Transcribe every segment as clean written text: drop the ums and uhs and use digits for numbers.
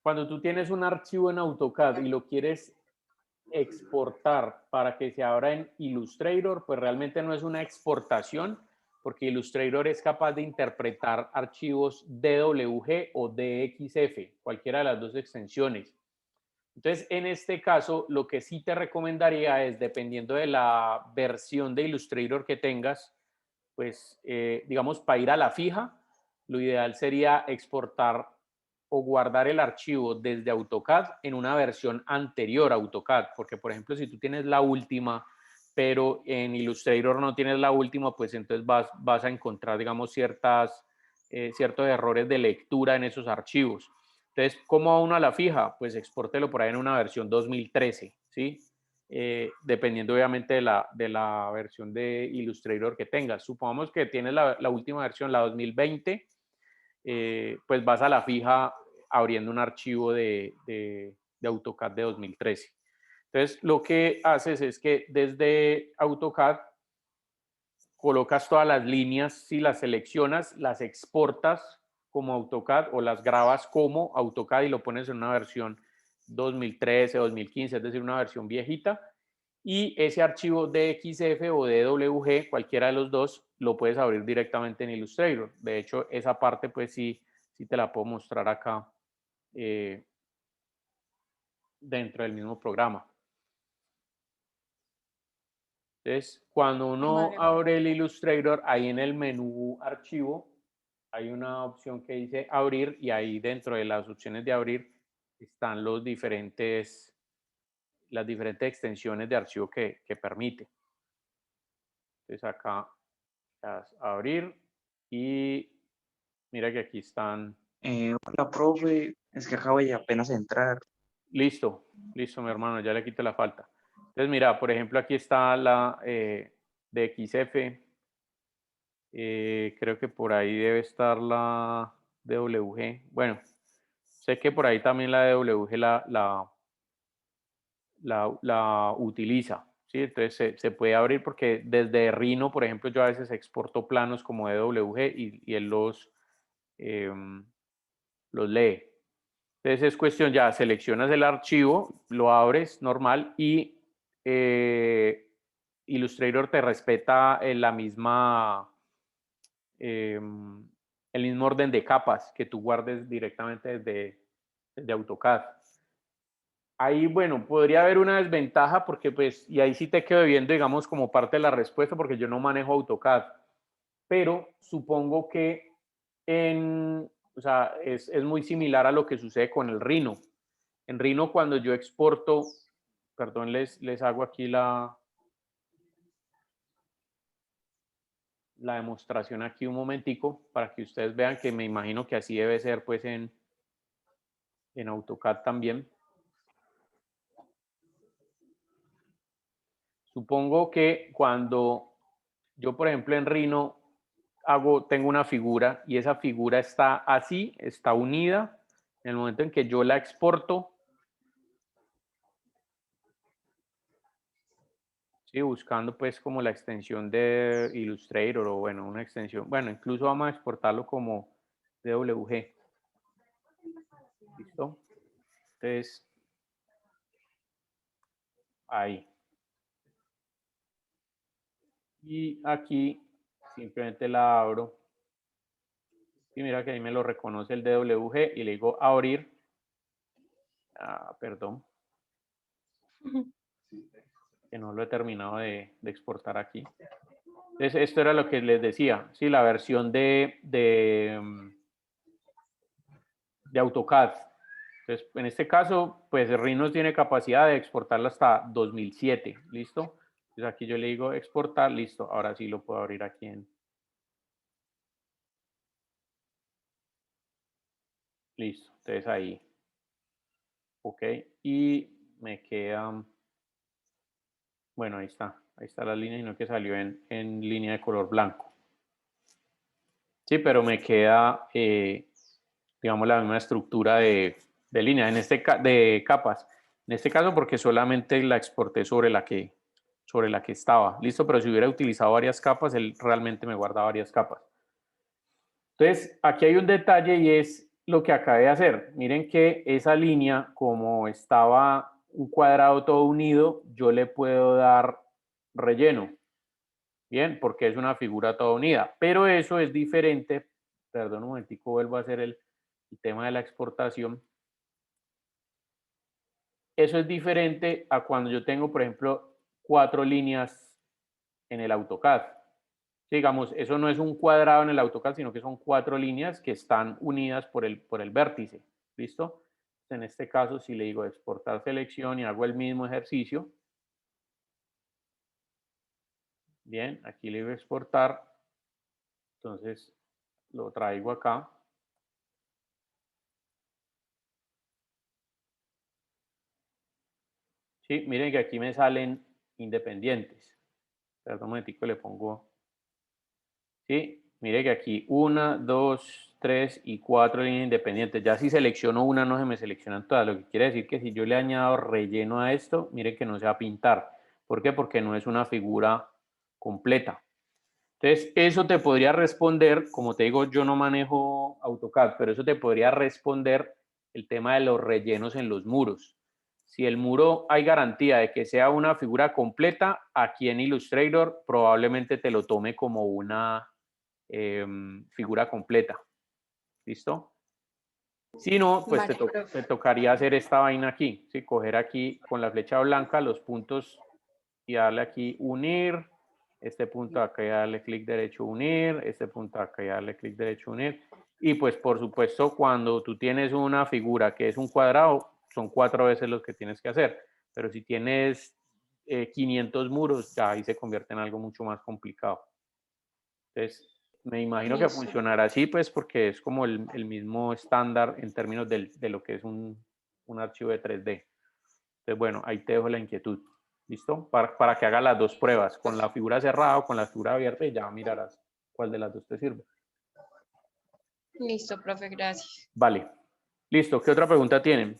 Cuando tú tienes un archivo en AutoCAD y lo quieres exportar para que se abra en Illustrator, pues realmente no es una exportación, porque Illustrator es capaz de interpretar archivos DWG o DXF, cualquiera de las dos extensiones. Entonces, en este caso, lo que sí te recomendaría es, dependiendo de la versión de Illustrator que tengas, pues, digamos, para ir a la fija, lo ideal sería exportar o guardar el archivo desde AutoCAD en una versión anterior a AutoCAD, porque, por ejemplo, si tú tienes la última, pero en Illustrator no tienes la última, pues entonces vas a encontrar, digamos, ciertos errores de lectura en esos archivos. Entonces, ¿cómo va uno a la fija? Pues expórtelo por ahí en una versión 2013, ¿sí? Dependiendo obviamente de la versión de Illustrator que tengas. Supongamos que tienes la última versión, la 2020, pues vas a la fija abriendo un archivo de AutoCAD de 2013. Entonces, lo que haces es que desde AutoCAD colocas todas las líneas, si las seleccionas, las exportas como AutoCAD o las grabas como AutoCAD y lo pones en una versión 2013, 2015, es decir, una versión viejita. Y ese archivo DXF o DWG, cualquiera de los dos, lo puedes abrir directamente en Illustrator. De hecho, esa parte, pues sí te la puedo mostrar acá dentro del mismo programa. Entonces, cuando uno abre el Illustrator, ahí en el menú archivo, hay una opción que dice abrir y ahí dentro de las opciones de abrir están las diferentes extensiones de archivo que permite. Entonces acá das abrir y mira que aquí están. Hola, profe, es que acabo de apenas entrar. Listo, mi hermano, ya le quito la falta. Entonces mira, por ejemplo, aquí está la DXF. Creo que por ahí debe estar la DWG. Bueno, sé que por ahí también la DWG la utiliza, ¿sí? Entonces se puede abrir porque desde Rhino, por ejemplo, yo a veces exporto planos como DWG y él los lee. Entonces es cuestión ya, seleccionas el archivo, lo abres normal y Illustrator te respeta la misma el mismo orden de capas que tú guardes directamente desde AutoCAD. Ahí, bueno, podría haber una desventaja porque pues, y ahí sí te quedo viendo, digamos, como parte de la respuesta porque yo no manejo AutoCAD, pero supongo que o sea, es muy similar a lo que sucede con el Rhino. En Rhino cuando yo exporto, perdón, les hago aquí la demostración aquí un momentico para que ustedes vean que me imagino que así debe ser pues en AutoCAD también. Supongo que cuando yo, por ejemplo, en Rhino tengo una figura y esa figura está así, está unida. En el momento en que yo la exporto, ¿sí? Buscando pues como la extensión de Illustrator o bueno, una extensión, bueno, incluso vamos a exportarlo como DWG. ¿Listo? Entonces, ahí. Y aquí simplemente la abro. Y mira que ahí me lo reconoce el DWG y le digo abrir. Perdón, que no lo he terminado de exportar aquí. Entonces, esto era lo que les decía, sí, la versión de AutoCAD. Entonces, en este caso, pues Rhino tiene capacidad de exportarlo hasta 2007, ¿listo? Entonces aquí yo le digo exportar, listo, ahora sí lo puedo abrir aquí en. Listo, entonces ahí. Ok, y me queda, bueno, ahí está la línea, sino que salió en línea de color blanco. Sí, pero me queda, digamos, la misma estructura de línea, de capas. En este caso, porque solamente la exporté sobre la que estaba. Listo, pero si hubiera utilizado varias capas, él realmente me guarda varias capas. Entonces, aquí hay un detalle y es lo que acabé de hacer. Miren que esa línea, como estaba un cuadrado todo unido, yo le puedo dar relleno. Bien, porque es una figura toda unida. Pero eso es diferente. Perdón un momentico, vuelvo a hacer el tema de la exportación. Eso es diferente a cuando yo tengo, por ejemplo, 4 líneas en el AutoCAD. Digamos, eso no es un cuadrado en el AutoCAD, sino que son 4 líneas que están unidas por el vértice. ¿Listo? En este caso, si le digo exportar selección y hago el mismo ejercicio. Bien, aquí le digo exportar. Entonces, lo traigo acá. Sí, miren que aquí me salen independientes. Perdón un momentico, le pongo. Sí, mire que aquí 1, 2, 3 y 4 líneas independientes. Ya si selecciono una, no se me seleccionan todas. Lo que quiere decir que si yo le añado relleno a esto, mire que no se va a pintar. ¿Por qué? Porque no es una figura completa. Entonces, eso te podría responder, como te digo, yo no manejo AutoCAD, pero eso te podría responder el tema de los rellenos en los muros. Si el muro hay garantía de que sea una figura completa, aquí en Illustrator probablemente te lo tome como una figura completa. ¿Listo? Si no, pues Vale, te tocaría hacer esta vaina aquí, ¿sí? Coger aquí con la flecha blanca los puntos y darle aquí unir, este punto acá y darle clic derecho unir, este punto acá y darle clic derecho unir. Y pues por supuesto cuando tú tienes una figura que es un cuadrado, son 4 veces lo que tienes que hacer. Pero si tienes 500 muros, ya ahí se convierte en algo mucho más complicado. Entonces, me imagino que listo. funcionará así, pues porque es como el mismo estándar en términos de lo que es un archivo de 3D. Entonces, bueno, ahí te dejo la inquietud. ¿Listo? Para que hagas las dos pruebas, con la figura cerrada o con la figura abierta y ya mirarás cuál de las dos te sirve. Listo, profe, gracias. Vale. Listo. ¿Qué otra pregunta tienen?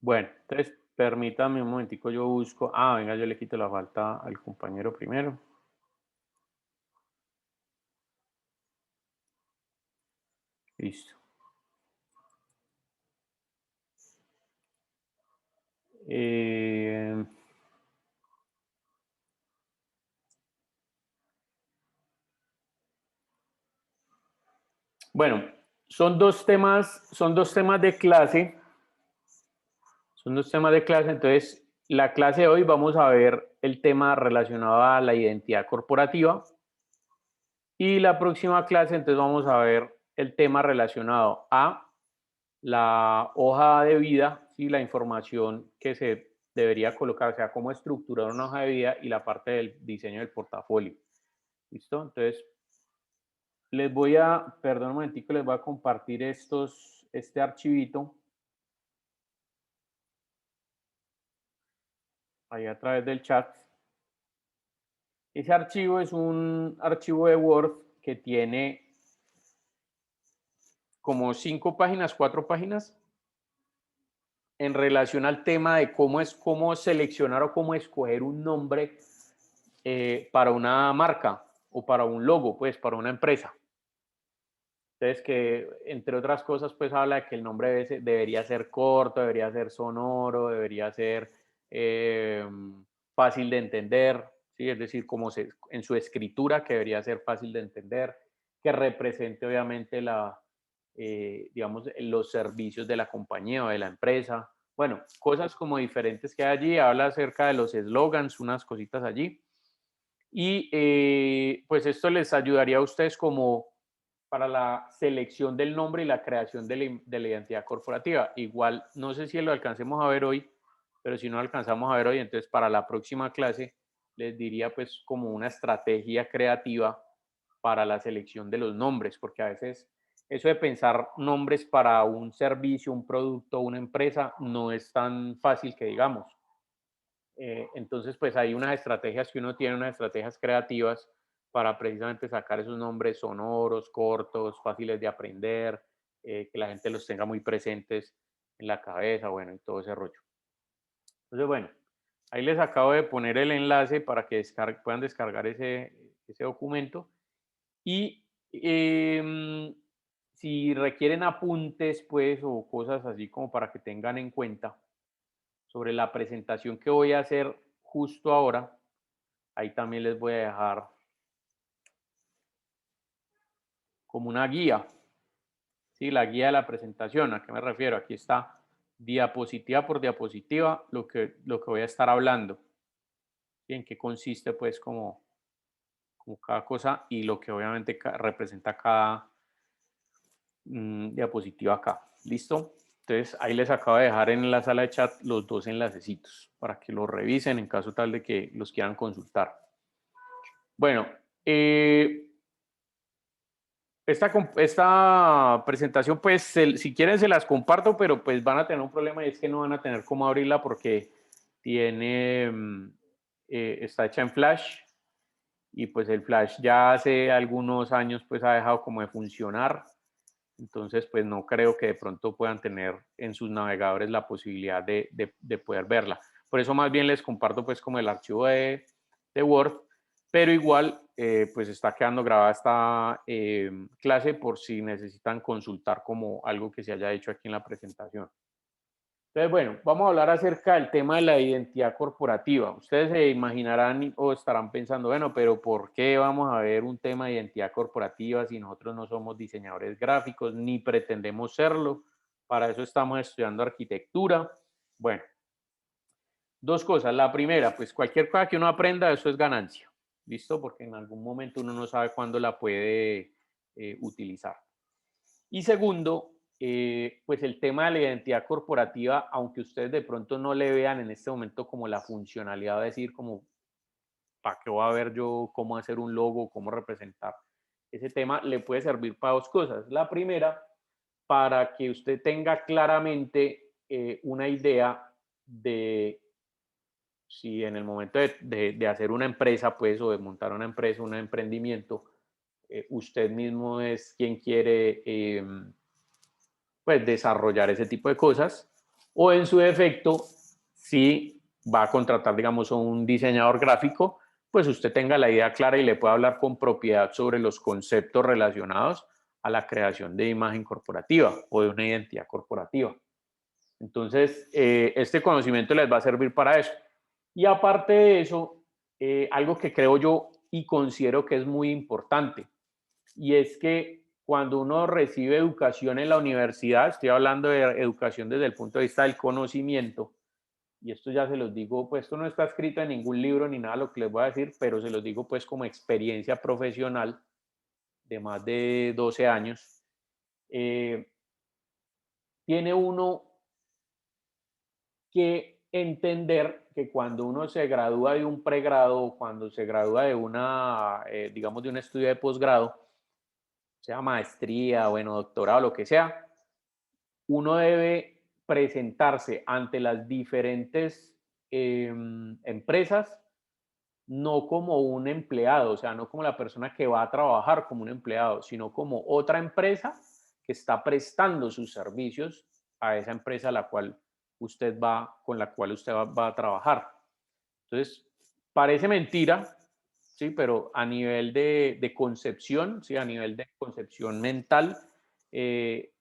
Bueno, entonces permítame un momentico, yo busco. Ah, venga, yo le quito la falta al compañero primero. Listo. Bueno, son dos temas de clase. Son dos temas de clase. Entonces, la clase de hoy vamos a ver el tema relacionado a la identidad corporativa. Y la próxima clase, entonces vamos a ver el tema relacionado a la hoja de vida, ¿sí? La información que se debería colocar, o sea, cómo estructurar una hoja de vida y la parte del diseño del portafolio. ¿Listo? Entonces, les voy a, perdón un momentico, les voy a compartir este archivito ahí a través del chat. Ese archivo es un archivo de Word que tiene como 5 páginas, 4 páginas en relación al tema de cómo seleccionar o cómo escoger un nombre para una marca o para un logo, pues para una empresa. Entonces, que entre otras cosas, pues habla de que el nombre debería ser corto, debería ser sonoro, debería ser fácil de entender, ¿sí? Es decir, en su escritura, que debería ser fácil de entender, que represente obviamente digamos, los servicios de la compañía o de la empresa. Bueno, cosas como diferentes que hay allí, habla acerca de los eslogans, unas cositas allí. Y pues esto les ayudaría a ustedes como para la selección del nombre y la creación de la identidad corporativa. Igual, no sé si lo alcancemos a ver hoy, pero si no lo alcanzamos a ver hoy, entonces para la próxima clase les diría pues como una estrategia creativa para la selección de los nombres, porque a veces eso de pensar nombres para un servicio, un producto, una empresa, no es tan fácil que digamos. Entonces, pues hay unas estrategias que uno tiene, unas estrategias creativas para precisamente sacar esos nombres sonoros, cortos, fáciles de aprender, que la gente los tenga muy presentes en la cabeza, bueno, y todo ese rollo. Entonces, bueno, ahí les acabo de poner el enlace para que puedan descargar ese documento. Y si requieren apuntes, pues, o cosas así como para que tengan en cuenta sobre la presentación que voy a hacer justo ahora, ahí también les voy a dejar como una guía, ¿sí? La guía de la presentación, ¿a qué me refiero? Aquí está diapositiva por diapositiva lo que voy a estar hablando, ¿sí? En qué consiste, pues, como cada cosa y lo que obviamente representa cada diapositiva acá. ¿Listo? Entonces, ahí les acabo de dejar en la sala de chat los dos enlacecitos para que los revisen en caso tal de que los quieran consultar. Bueno, esta presentación, pues, si quieren se las comparto, pero pues van a tener un problema y es que no van a tener cómo abrirla porque está hecha en Flash y pues el Flash ya hace algunos años pues ha dejado como de funcionar. Entonces, pues no creo que de pronto puedan tener en sus navegadores la posibilidad de poder verla. Por eso más bien les comparto pues como el archivo de Word, pero igual pues está quedando grabada esta clase por si necesitan consultar como algo que se haya hecho aquí en la presentación. Entonces, bueno, vamos a hablar acerca del tema de la identidad corporativa. Ustedes se imaginarán o estarán pensando, bueno, pero ¿por qué vamos a ver un tema de identidad corporativa si nosotros no somos diseñadores gráficos ni pretendemos serlo? Para eso estamos estudiando arquitectura. Bueno, dos cosas. La primera, pues cualquier cosa que uno aprenda, eso es ganancia. ¿Listo? Porque en algún momento uno no sabe cuándo la puede utilizar. Y segundo, pues el tema de la identidad corporativa, aunque ustedes de pronto no le vean en este momento como la funcionalidad de decir como, ¿para qué voy a ver yo cómo hacer un logo, cómo representar? Ese tema le puede servir para dos cosas. La primera, para que usted tenga claramente una idea de si en el momento de hacer una empresa, pues, o de montar una empresa, un emprendimiento, usted mismo es quien quiere pues desarrollar ese tipo de cosas, o en su defecto, si va a contratar, digamos, a un diseñador gráfico, pues usted tenga la idea clara y le pueda hablar con propiedad sobre los conceptos relacionados a la creación de imagen corporativa o de una identidad corporativa. Entonces, este conocimiento les va a servir para eso. Y aparte de eso, algo que creo yo y considero que es muy importante, y es que cuando uno recibe educación en la universidad, estoy hablando de educación desde el punto de vista del conocimiento, y esto ya se los digo, pues esto no está escrito en ningún libro ni nada lo que les voy a decir, pero se los digo pues como experiencia profesional de más de 12 años, tiene uno que entender que cuando uno se gradúa de un pregrado o cuando se gradúa de una, digamos, de un estudio de posgrado, sea maestría, bueno, doctorado, lo que sea, uno debe presentarse ante las diferentes empresas no como un empleado, o sea, no como la persona que va a trabajar como un empleado, sino como otra empresa que está prestando sus servicios a esa empresa a la cual usted va, con la cual usted va a trabajar. Entonces, parece mentira, sí, pero a nivel de concepción, sí, a nivel de concepción mental,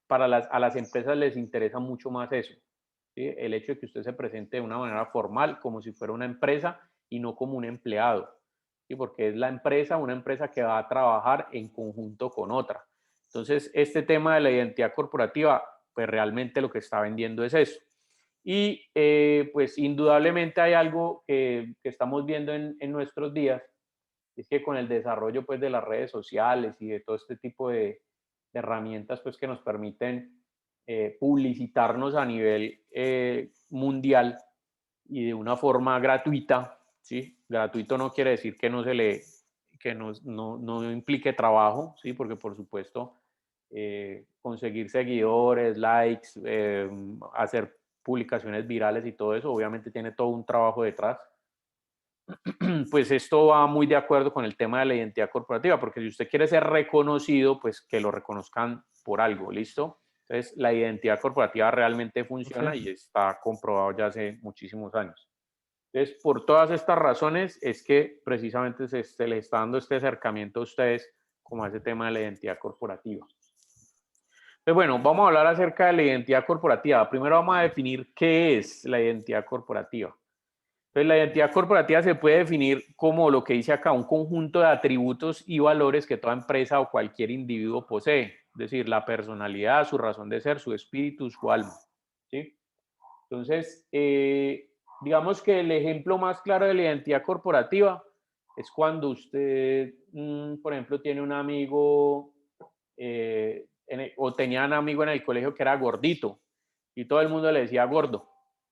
a las empresas les interesa mucho más eso, ¿sí? El hecho de que usted se presente de una manera formal, como si fuera una empresa y no como un empleado, ¿sí? Porque es una empresa que va a trabajar en conjunto con otra. Entonces, este tema de la identidad corporativa, pues realmente lo que está vendiendo es eso. Y pues indudablemente hay algo que estamos viendo en nuestros días, es que con el desarrollo pues de las redes sociales y de todo este tipo de herramientas pues que nos permiten publicitarnos a nivel mundial y de una forma gratuita, ¿sí? Gratuito no quiere decir que no implique trabajo, ¿sí? Porque por supuesto conseguir seguidores, likes, hacer publicaciones virales y todo eso, obviamente tiene todo un trabajo detrás. pues esto va muy de acuerdo con el tema de la identidad corporativa, porque si usted quiere ser reconocido, pues que lo reconozcan por algo, ¿listo? Entonces, la identidad corporativa realmente funciona Profe, y está comprobado ya hace muchísimos años. Entonces, por todas estas razones es que precisamente se les está dando este acercamiento a ustedes como a ese tema de la identidad corporativa. Pues bueno, vamos a hablar acerca de la identidad corporativa. Primero vamos a definir qué es la identidad corporativa. Entonces, la identidad corporativa se puede definir como lo que dice acá, un conjunto de atributos y valores que toda empresa o cualquier individuo posee. Es decir, la personalidad, su razón de ser, su espíritu, su alma. ¿Sí? Entonces, digamos que el ejemplo más claro de la identidad corporativa es cuando usted, por ejemplo, tiene un amigo o tenía un amigo en el colegio que era gordito y todo el mundo le decía gordo,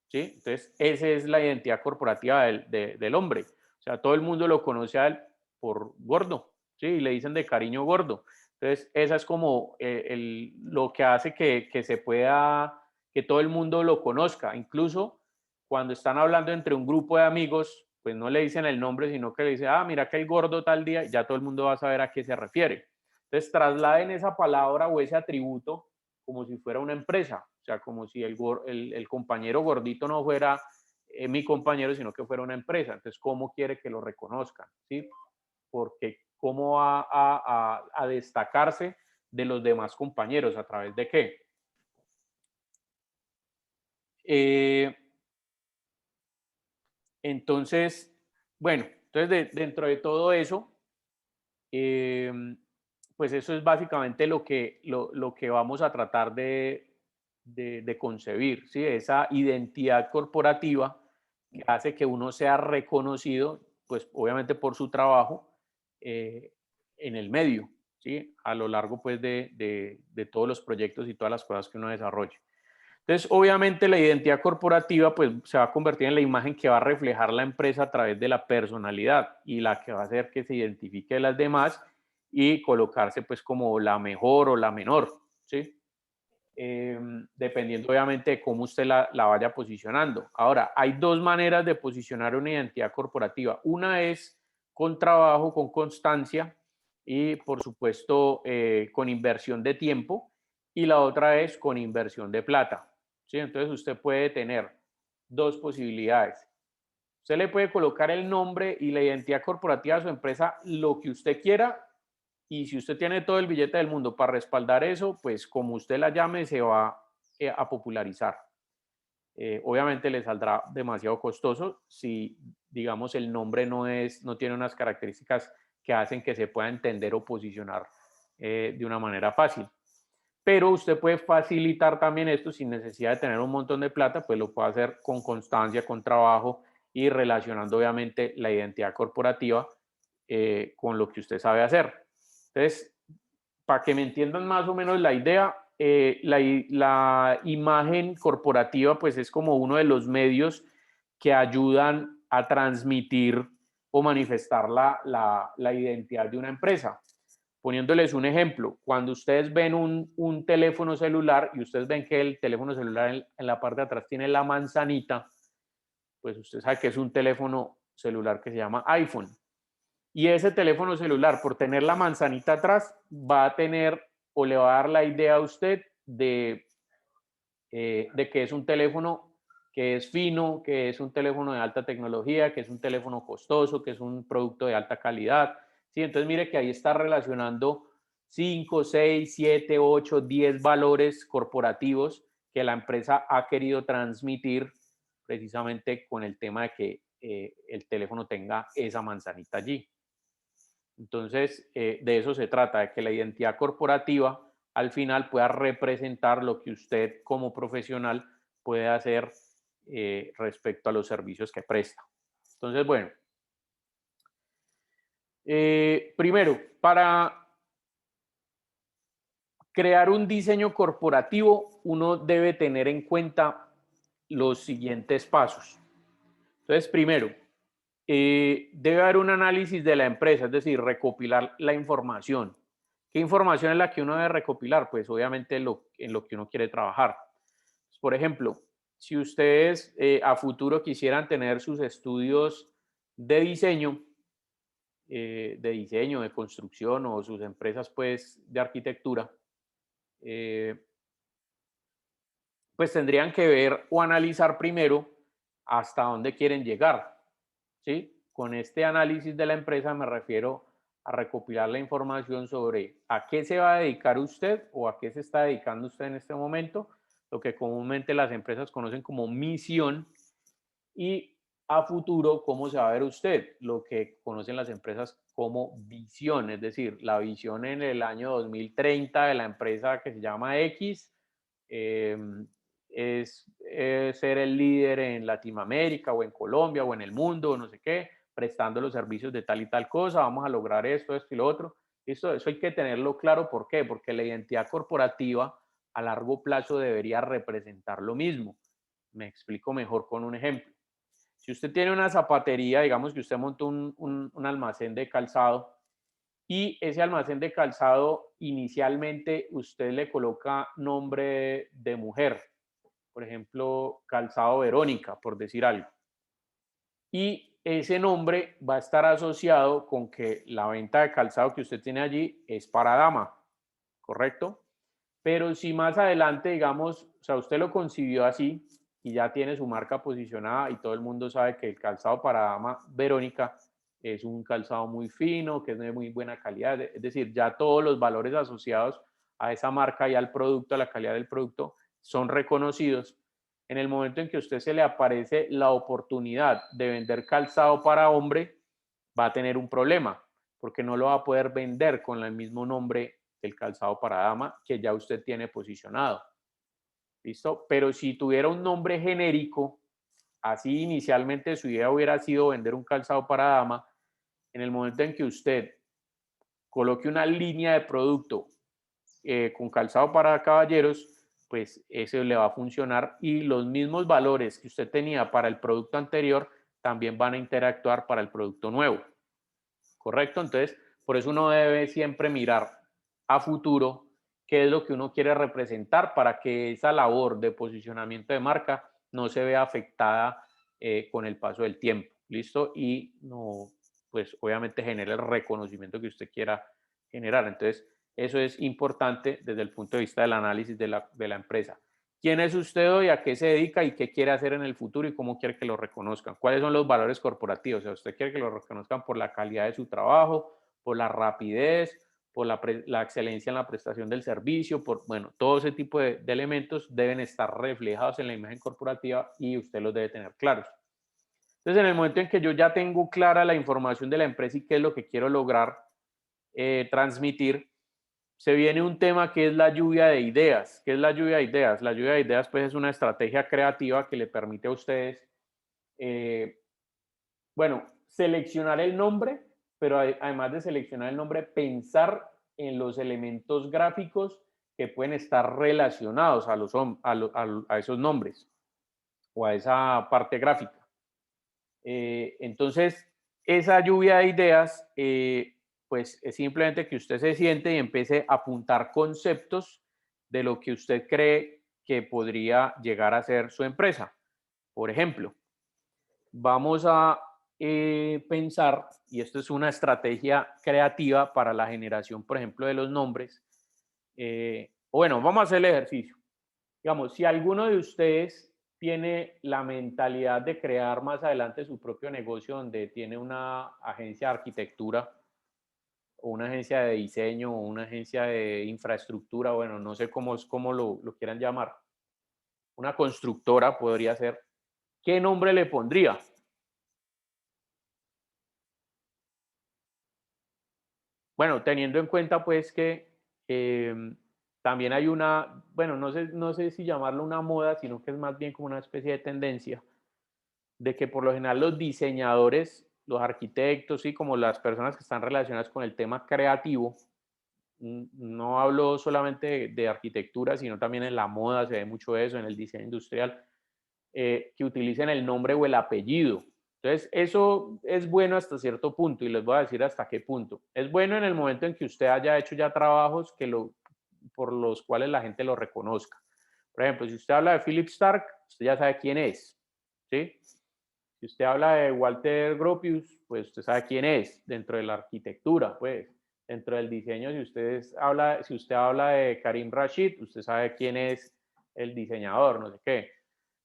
¿sí? Entonces, esa es la identidad corporativa del hombre. O sea, todo el mundo lo conoce a él por gordo, ¿sí? Y le dicen de cariño gordo. Entonces, esa es como lo que hace que se pueda, que todo el mundo lo conozca. Incluso cuando están hablando entre un grupo de amigos, pues no le dicen el nombre, sino que le dicen, ah, mira que el gordo tal día, ya todo el mundo va a saber a qué se refiere. Entonces, trasladen esa palabra o ese atributo como si fuera una empresa, o sea, como si el compañero gordito no fuera mi compañero, sino que fuera una empresa. Entonces, ¿cómo quiere que lo reconozcan? ¿Sí? Porque ¿cómo va a destacarse de los demás compañeros? ¿A través de qué? Eh, entonces, bueno, entonces dentro de todo eso, eh, pues eso es básicamente lo que vamos a tratar de concebir, ¿sí? Esa identidad corporativa que hace que uno sea reconocido, pues obviamente por su trabajo eh, en el medio, ¿sí? A lo largo pues de todos los proyectos y todas las cosas que uno desarrolle. Entonces, obviamente la identidad corporativa pues se va a convertir en la imagen que va a reflejar la empresa a través de la personalidad y la que va a hacer que se identifique de las demás y colocarse pues como la mejor o la menor, ¿sí? Dependiendo obviamente de cómo usted la vaya posicionando. Ahora, hay dos maneras de posicionar una identidad corporativa. Una es con trabajo, con constancia y por supuesto con inversión de tiempo y la otra es con inversión de plata. ¿Sí? Entonces usted puede tener dos posibilidades. Usted le puede colocar el nombre y la identidad corporativa de su empresa, lo que usted quiera, y si usted tiene todo el billete del mundo para respaldar eso, pues como usted la llame, se va a popularizar. Obviamente le saldrá demasiado costoso si, digamos, el nombre no tiene unas características que hacen que se pueda entender o posicionar de una manera fácil. Pero usted puede facilitar también esto sin necesidad de tener un montón de plata, pues lo puede hacer con constancia, con trabajo y relacionando obviamente la identidad corporativa con lo que usted sabe hacer. Entonces, para que me entiendan más o menos la idea, la imagen corporativa pues es como uno de los medios que ayudan a transmitir o manifestar la identidad de una empresa. Poniéndoles un ejemplo, cuando ustedes ven un teléfono celular y ustedes ven que el teléfono celular en la parte de atrás tiene la manzanita, pues usted sabe que es un teléfono celular que se llama iPhone. Y ese teléfono celular, por tener la manzanita atrás, va a tener o le va a dar la idea a usted de que es un teléfono que es fino, que es un teléfono de alta tecnología, que es un teléfono costoso, que es un producto de alta calidad. ¿Sí? Entonces mire que ahí está relacionando 5, 6, 7, 8, 10 valores corporativos que la empresa ha querido transmitir precisamente con el tema de que el teléfono tenga esa manzanita allí. Entonces, de eso se trata, de que la identidad corporativa al final pueda representar lo que usted como profesional puede hacer respecto a los servicios que presta. Entonces, bueno, primero, para crear un diseño corporativo, uno debe tener en cuenta los siguientes pasos. Entonces, primero, debe haber un análisis de la empresa, es decir, recopilar la información. ¿Qué información es la que uno debe recopilar? Pues obviamente en lo que uno quiere trabajar. Por ejemplo, si ustedes a futuro quisieran tener sus estudios de diseño, de construcción o sus empresas pues de arquitectura, pues tendrían que ver o analizar primero hasta dónde quieren llegar, ¿sí? Con este análisis de la empresa me refiero a recopilar la información sobre a qué se va a dedicar usted o a qué se está dedicando usted en este momento, lo que comúnmente las empresas conocen como misión, y a futuro cómo se va a ver usted, lo que conocen las empresas como visión, es decir, la visión en el año 2030 de la empresa que se llama X, eh, es ser el líder en Latinoamérica o en Colombia o en el mundo o no sé qué, prestando los servicios de tal y tal cosa, vamos a lograr esto, esto y lo otro. Eso hay que tenerlo claro. ¿Por qué? Porque la identidad corporativa a largo plazo debería representar lo mismo. Me explico mejor con un ejemplo. Si usted tiene una zapatería, digamos que usted montó un almacén de calzado y ese almacén de calzado inicialmente usted le coloca nombre de mujer, por ejemplo, calzado Verónica, por decir algo. Y ese nombre va a estar asociado con que la venta de calzado que usted tiene allí es para dama, ¿correcto? Pero si más adelante, digamos, o sea, usted lo concibió así y ya tiene su marca posicionada y todo el mundo sabe que el calzado para dama Verónica es un calzado muy fino, que es de muy buena calidad, es decir, ya todos los valores asociados a esa marca y al producto, a la calidad del producto, son reconocidos. En el momento en que a usted se le aparece la oportunidad de vender calzado para hombre, va a tener un problema, porque no lo va a poder vender con el mismo nombre del calzado para dama que ya usted tiene posicionado. ¿Listo? Pero si tuviera un nombre genérico, así inicialmente su idea hubiera sido vender un calzado para dama, en el momento en que usted coloque una línea de producto con calzado para caballeros, pues eso le va a funcionar y los mismos valores que usted tenía para el producto anterior también van a interactuar para el producto nuevo. ¿Correcto? Entonces, por eso uno debe siempre mirar a futuro qué es lo que uno quiere representar para que esa labor de posicionamiento de marca no se vea afectada con el paso del tiempo. ¿Listo? Y no, pues obviamente genere el reconocimiento que usted quiera generar. Entonces, eso es importante desde el punto de vista del análisis de la empresa. ¿Quién es usted hoy? ¿A qué se dedica? ¿Y qué quiere hacer en el futuro? ¿Y cómo quiere que lo reconozcan? ¿Cuáles son los valores corporativos? O sea, ¿usted quiere que lo reconozcan por la calidad de su trabajo, por la rapidez, por la excelencia en la prestación del servicio? Bueno, todo ese tipo de elementos deben estar reflejados en la imagen corporativa y usted los debe tener claros. Entonces, en el momento en que yo ya tengo clara la información de la empresa y qué es lo que quiero lograr transmitir, se viene un tema que es la lluvia de ideas. ¿Qué es la lluvia de ideas? La lluvia de ideas pues es una estrategia creativa que le permite a ustedes, bueno, seleccionar el nombre, pero además de seleccionar el nombre, pensar en los elementos gráficos que pueden estar relacionados a esos nombres o a esa parte gráfica. Entonces, esa lluvia de ideas, pues es simplemente que usted se siente y empiece a apuntar conceptos de lo que usted cree que podría llegar a ser su empresa. Por ejemplo, vamos a pensar, y esto es una estrategia creativa para la generación, por ejemplo, de los nombres. Bueno, vamos a hacer el ejercicio. Digamos, si alguno de ustedes tiene la mentalidad de crear más adelante su propio negocio donde tiene una agencia de arquitectura o una agencia de diseño o una agencia de infraestructura, bueno, no sé cómo lo quieran llamar, una constructora podría ser, ¿qué nombre le pondría? Bueno, teniendo en cuenta pues que también hay una, bueno, no sé si llamarlo una moda, sino que es más bien como una especie de tendencia de que por lo general los diseñadores, los arquitectos y como las personas que están relacionadas con el tema creativo, no hablo solamente de arquitectura, sino también en la moda, se ve mucho eso, en el diseño industrial, que utilicen el nombre o el apellido. Entonces, eso es bueno hasta cierto punto y les voy a decir hasta qué punto. Es bueno en el momento en que usted haya hecho ya trabajos por los cuales la gente lo reconozca. Por ejemplo, si usted habla de Philip Stark, usted ya sabe quién es, ¿sí? Si Si usted habla de Walter Gropius, pues usted sabe quién es dentro de la arquitectura, pues dentro del diseño. Si usted habla de Karim Rashid, usted sabe quién es el diseñador, no sé qué.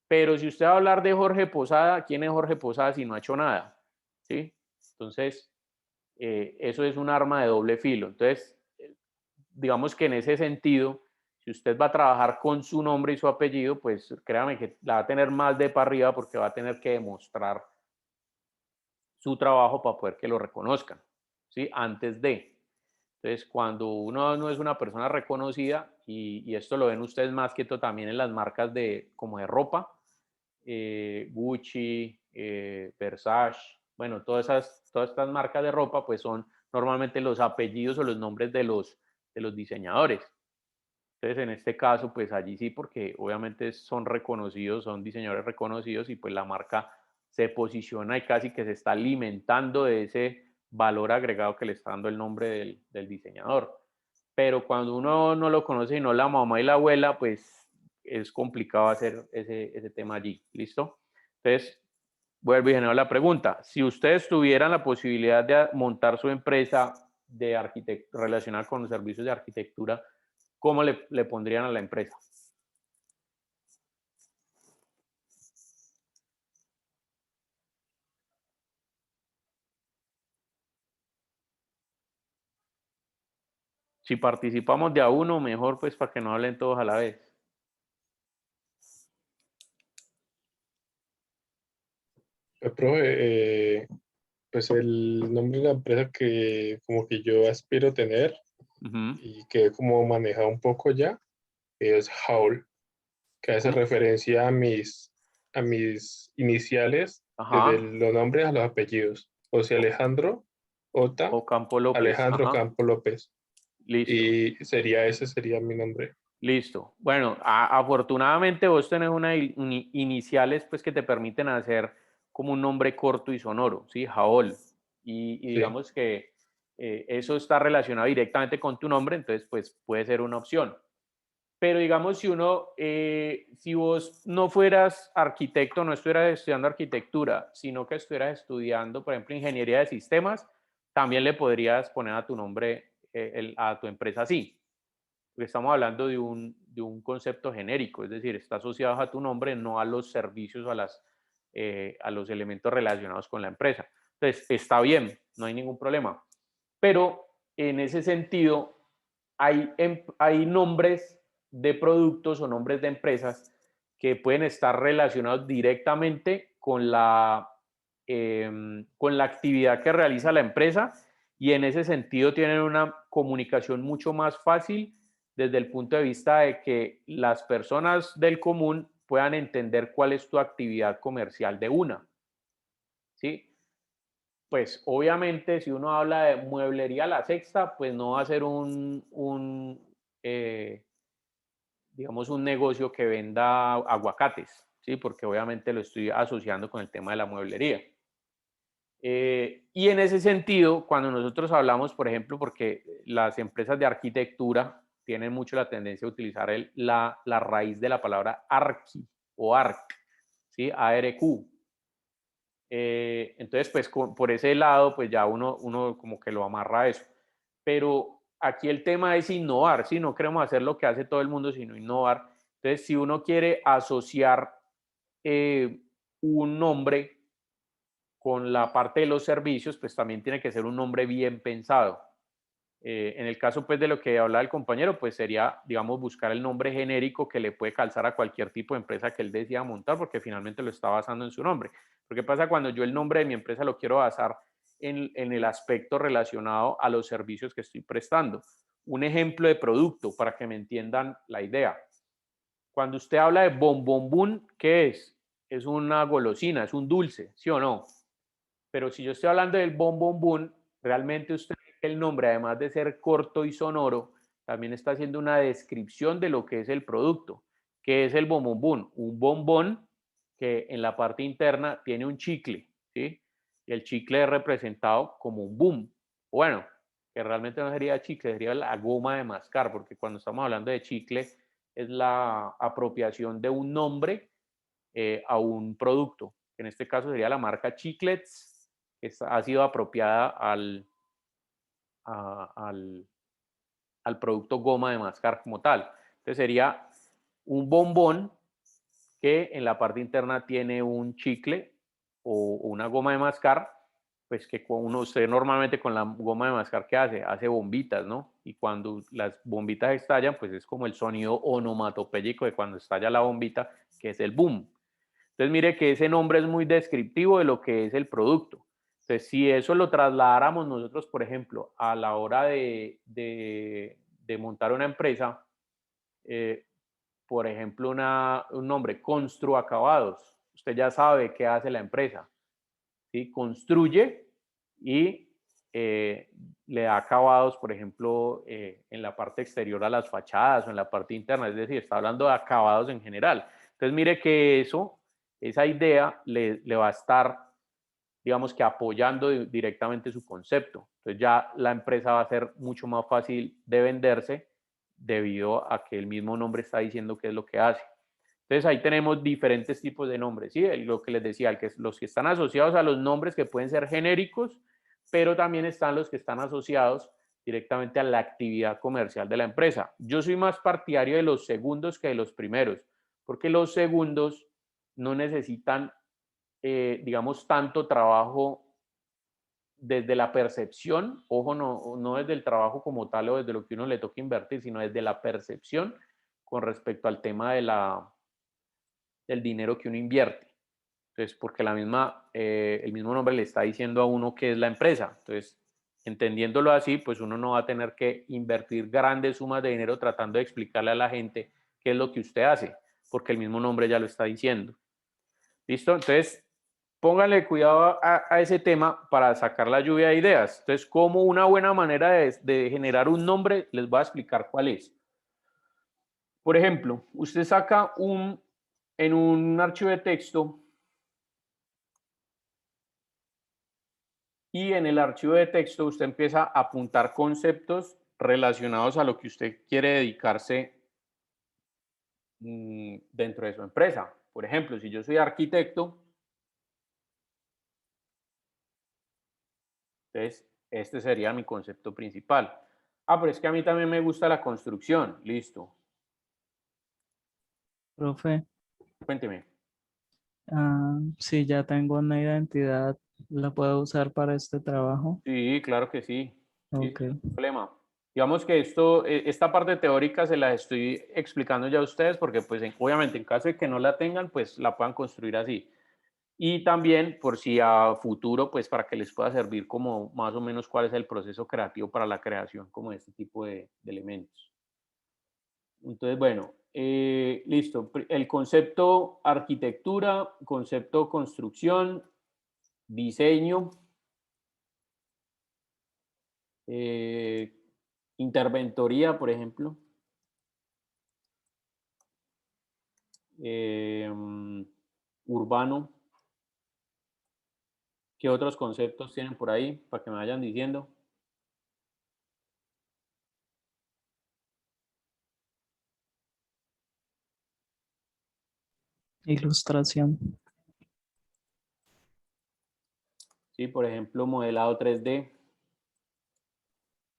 Pero si usted va a hablar de Jorge Posada, ¿quién es Jorge Posada si no ha hecho nada? ¿Sí? Entonces, eso es un arma de doble filo. Entonces, digamos que en ese sentido, si usted va a trabajar con su nombre y su apellido, pues créame que la va a tener más de para arriba porque va a tener que demostrar su trabajo para poder que lo reconozcan, ¿sí? Antes de. Entonces, cuando uno no es una persona reconocida, y esto lo ven ustedes más que todo también en las marcas como de ropa, Gucci, Versace, bueno, todas estas marcas de ropa, pues son normalmente los apellidos o los nombres de los diseñadores. Entonces, en este caso, pues allí sí, porque obviamente son reconocidos, son diseñadores reconocidos y pues la marca se posiciona y casi que se está alimentando de ese valor agregado que le está dando el nombre del diseñador. Pero cuando uno no lo conoce y no la mamá y la abuela, pues es complicado hacer ese tema allí. ¿Listo? Entonces, vuelvo y genero la pregunta. Si ustedes tuvieran la posibilidad de montar su empresa relacionada con los servicios de arquitectura, ¿cómo le pondrían a la empresa? Si participamos de a uno, mejor pues para que no hablen todos a la vez. Profe, pues el nombre de la empresa que como que yo aspiro tener Ujú. y que he como manejado un poco ya es Howl, que hace ¿Cómo? referencia a mis iniciales, desde Ajá. los nombres a los apellidos. José O, Alejandro Ota, o Campo López. Alejandro Ajá. Campo López. Listo. Y ese sería mi nombre. Listo. Bueno, afortunadamente vos tenés iniciales pues que te permiten hacer como un nombre corto y sonoro, ¿sí? Jaol. Y Sí. digamos que eso está relacionado directamente con tu nombre, entonces pues puede ser una opción. Pero digamos, si vos no fueras arquitecto, no estuvieras estudiando arquitectura, sino que estuvieras estudiando, por ejemplo, ingeniería de sistemas, también le podrías poner a tu nombre, a tu empresa así. Porque estamos hablando de un concepto genérico, es decir, está asociado a tu nombre, no a los servicios o a los elementos relacionados con la empresa. Entonces, está bien, no hay ningún problema. Pero en ese sentido, hay nombres de productos o nombres de empresas que pueden estar relacionados directamente con la actividad que realiza la empresa, y en ese sentido tienen una comunicación mucho más fácil desde el punto de vista de que las personas del común puedan entender cuál es tu actividad comercial de una, ¿sí? Pues obviamente si uno habla de mueblería La Sexta, pues no va a ser digamos, un negocio que venda aguacates, ¿sí? Porque obviamente lo estoy asociando con el tema de la mueblería. Y en ese sentido, cuando nosotros hablamos, por ejemplo, porque las empresas de arquitectura tienen mucho la tendencia a utilizar la raíz de la palabra arqui o arc, ¿sí? ARQ. Entonces, pues por ese lado, pues ya uno como que lo amarra a eso. Pero aquí el tema es innovar, ¿sí? No queremos hacer lo que hace todo el mundo, sino innovar. Entonces, si uno quiere asociar un nombre con la parte de los servicios, pues también tiene que ser un nombre bien pensado. En el caso pues de lo que habla el compañero, pues sería, digamos, buscar el nombre genérico que le puede calzar a cualquier tipo de empresa que él decida montar, porque finalmente lo está basando en su nombre. Porque pasa cuando yo el nombre de mi empresa lo quiero basar en el aspecto relacionado a los servicios que estoy prestando. Un ejemplo de producto para que me entiendan la idea. Cuando usted habla de bombombún, ¿qué es? Es una golosina, es un dulce, ¿sí o no? Pero si yo estoy hablando del bombombún, realmente usted, el nombre, además de ser corto y sonoro, también está haciendo una descripción de lo que es el producto. ¿Qué es el bombombún? Un bombón que en la parte interna tiene un chicle, ¿sí? Y el chicle es representado como un boom. Bueno, que realmente no sería chicle, sería la goma de mascar, porque cuando estamos hablando de chicle es la apropiación de un nombre a un producto, que en este caso sería la marca Chiclets, que ha sido apropiada al producto goma de mascar como tal. Entonces sería un bombón que en la parte interna tiene un chicle o una goma de mascar, pues que usted normalmente con la goma de mascar, ¿qué hace? Hace bombitas, ¿no? Y cuando las bombitas estallan, pues es como el sonido onomatopéyico de cuando estalla la bombita, que es el boom. Entonces mire que ese nombre es muy descriptivo de lo que es el producto. Entonces si eso lo trasladáramos nosotros, por ejemplo, a la hora de montar una empresa, por ejemplo, un nombre, Constru Acabados. Usted ya sabe qué hace la empresa. ¿Sí? Construye y le da acabados, por ejemplo, en la parte exterior a las fachadas o en la parte interna. Es decir, está hablando de acabados en general. Entonces, mire que esa idea le va a estar, digamos que apoyando directamente su concepto. Entonces ya la empresa va a ser mucho más fácil de venderse debido a que el mismo nombre está diciendo qué es lo que hace. Entonces ahí tenemos diferentes tipos de nombres, ¿sí? Lo que les decía, los que están asociados a los nombres que pueden ser genéricos, pero también están los que están asociados directamente a la actividad comercial de la empresa. Yo soy más partidario de los segundos que de los primeros, porque los segundos no necesitan, digamos, tanto trabajo desde la percepción, ojo, no desde el trabajo como tal o desde lo que uno le toca invertir, sino desde la percepción con respecto al tema del dinero que uno invierte. Entonces, porque el mismo nombre le está diciendo a uno qué es la empresa. Entonces, entendiéndolo así, pues uno no va a tener que invertir grandes sumas de dinero tratando de explicarle a la gente qué es lo que usted hace, porque el mismo nombre ya lo está diciendo. ¿Listo? Entonces, pónganle cuidado a ese tema para sacar la lluvia de ideas. Entonces, como una buena manera de generar un nombre, les voy a explicar cuál es. Por ejemplo, usted saca en un archivo de texto y en el archivo de texto usted empieza a apuntar conceptos relacionados a lo que usted quiere dedicarse dentro de su empresa. Por ejemplo, si yo soy arquitecto, entonces este sería mi concepto principal. Ah, pero es que a mí también me gusta la construcción. Listo. Profe, Cuénteme. si ya tengo una identidad, ¿la puedo usar para este trabajo? Sí, claro que sí. Sí, Ok. sin problema. Digamos que esta parte teórica se la estoy explicando ya a ustedes porque pues obviamente en caso de que no la tengan, pues la puedan construir así. Y también por si a futuro, pues para que les pueda servir como más o menos cuál es el proceso creativo para la creación como de este tipo de elementos. Entonces, bueno, listo. El concepto arquitectura, concepto construcción, diseño, eh, interventoría, por ejemplo. Urbano. ¿Qué otros conceptos tienen por ahí para que me vayan diciendo? Ilustración. Sí, por ejemplo, modelado 3D.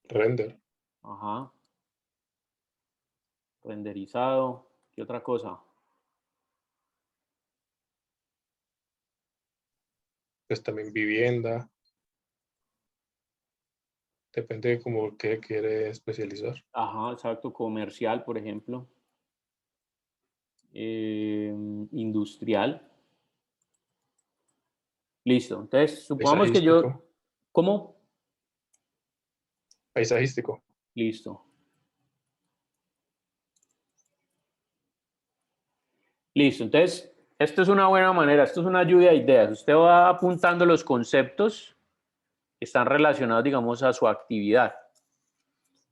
Render. Ajá. Renderizado. ¿Qué otra cosa? Pues también vivienda. Depende de cómo que quiere especializar. Ajá, exacto. Comercial, por ejemplo. Industrial. Listo. Entonces, supongamos que yo... Paisajístico. ¿Cómo? Paisajístico. Listo. Listo. Entonces, esto es una buena manera. Esto es una lluvia de ideas. Usted va apuntando los conceptos que están relacionados, digamos, a su actividad.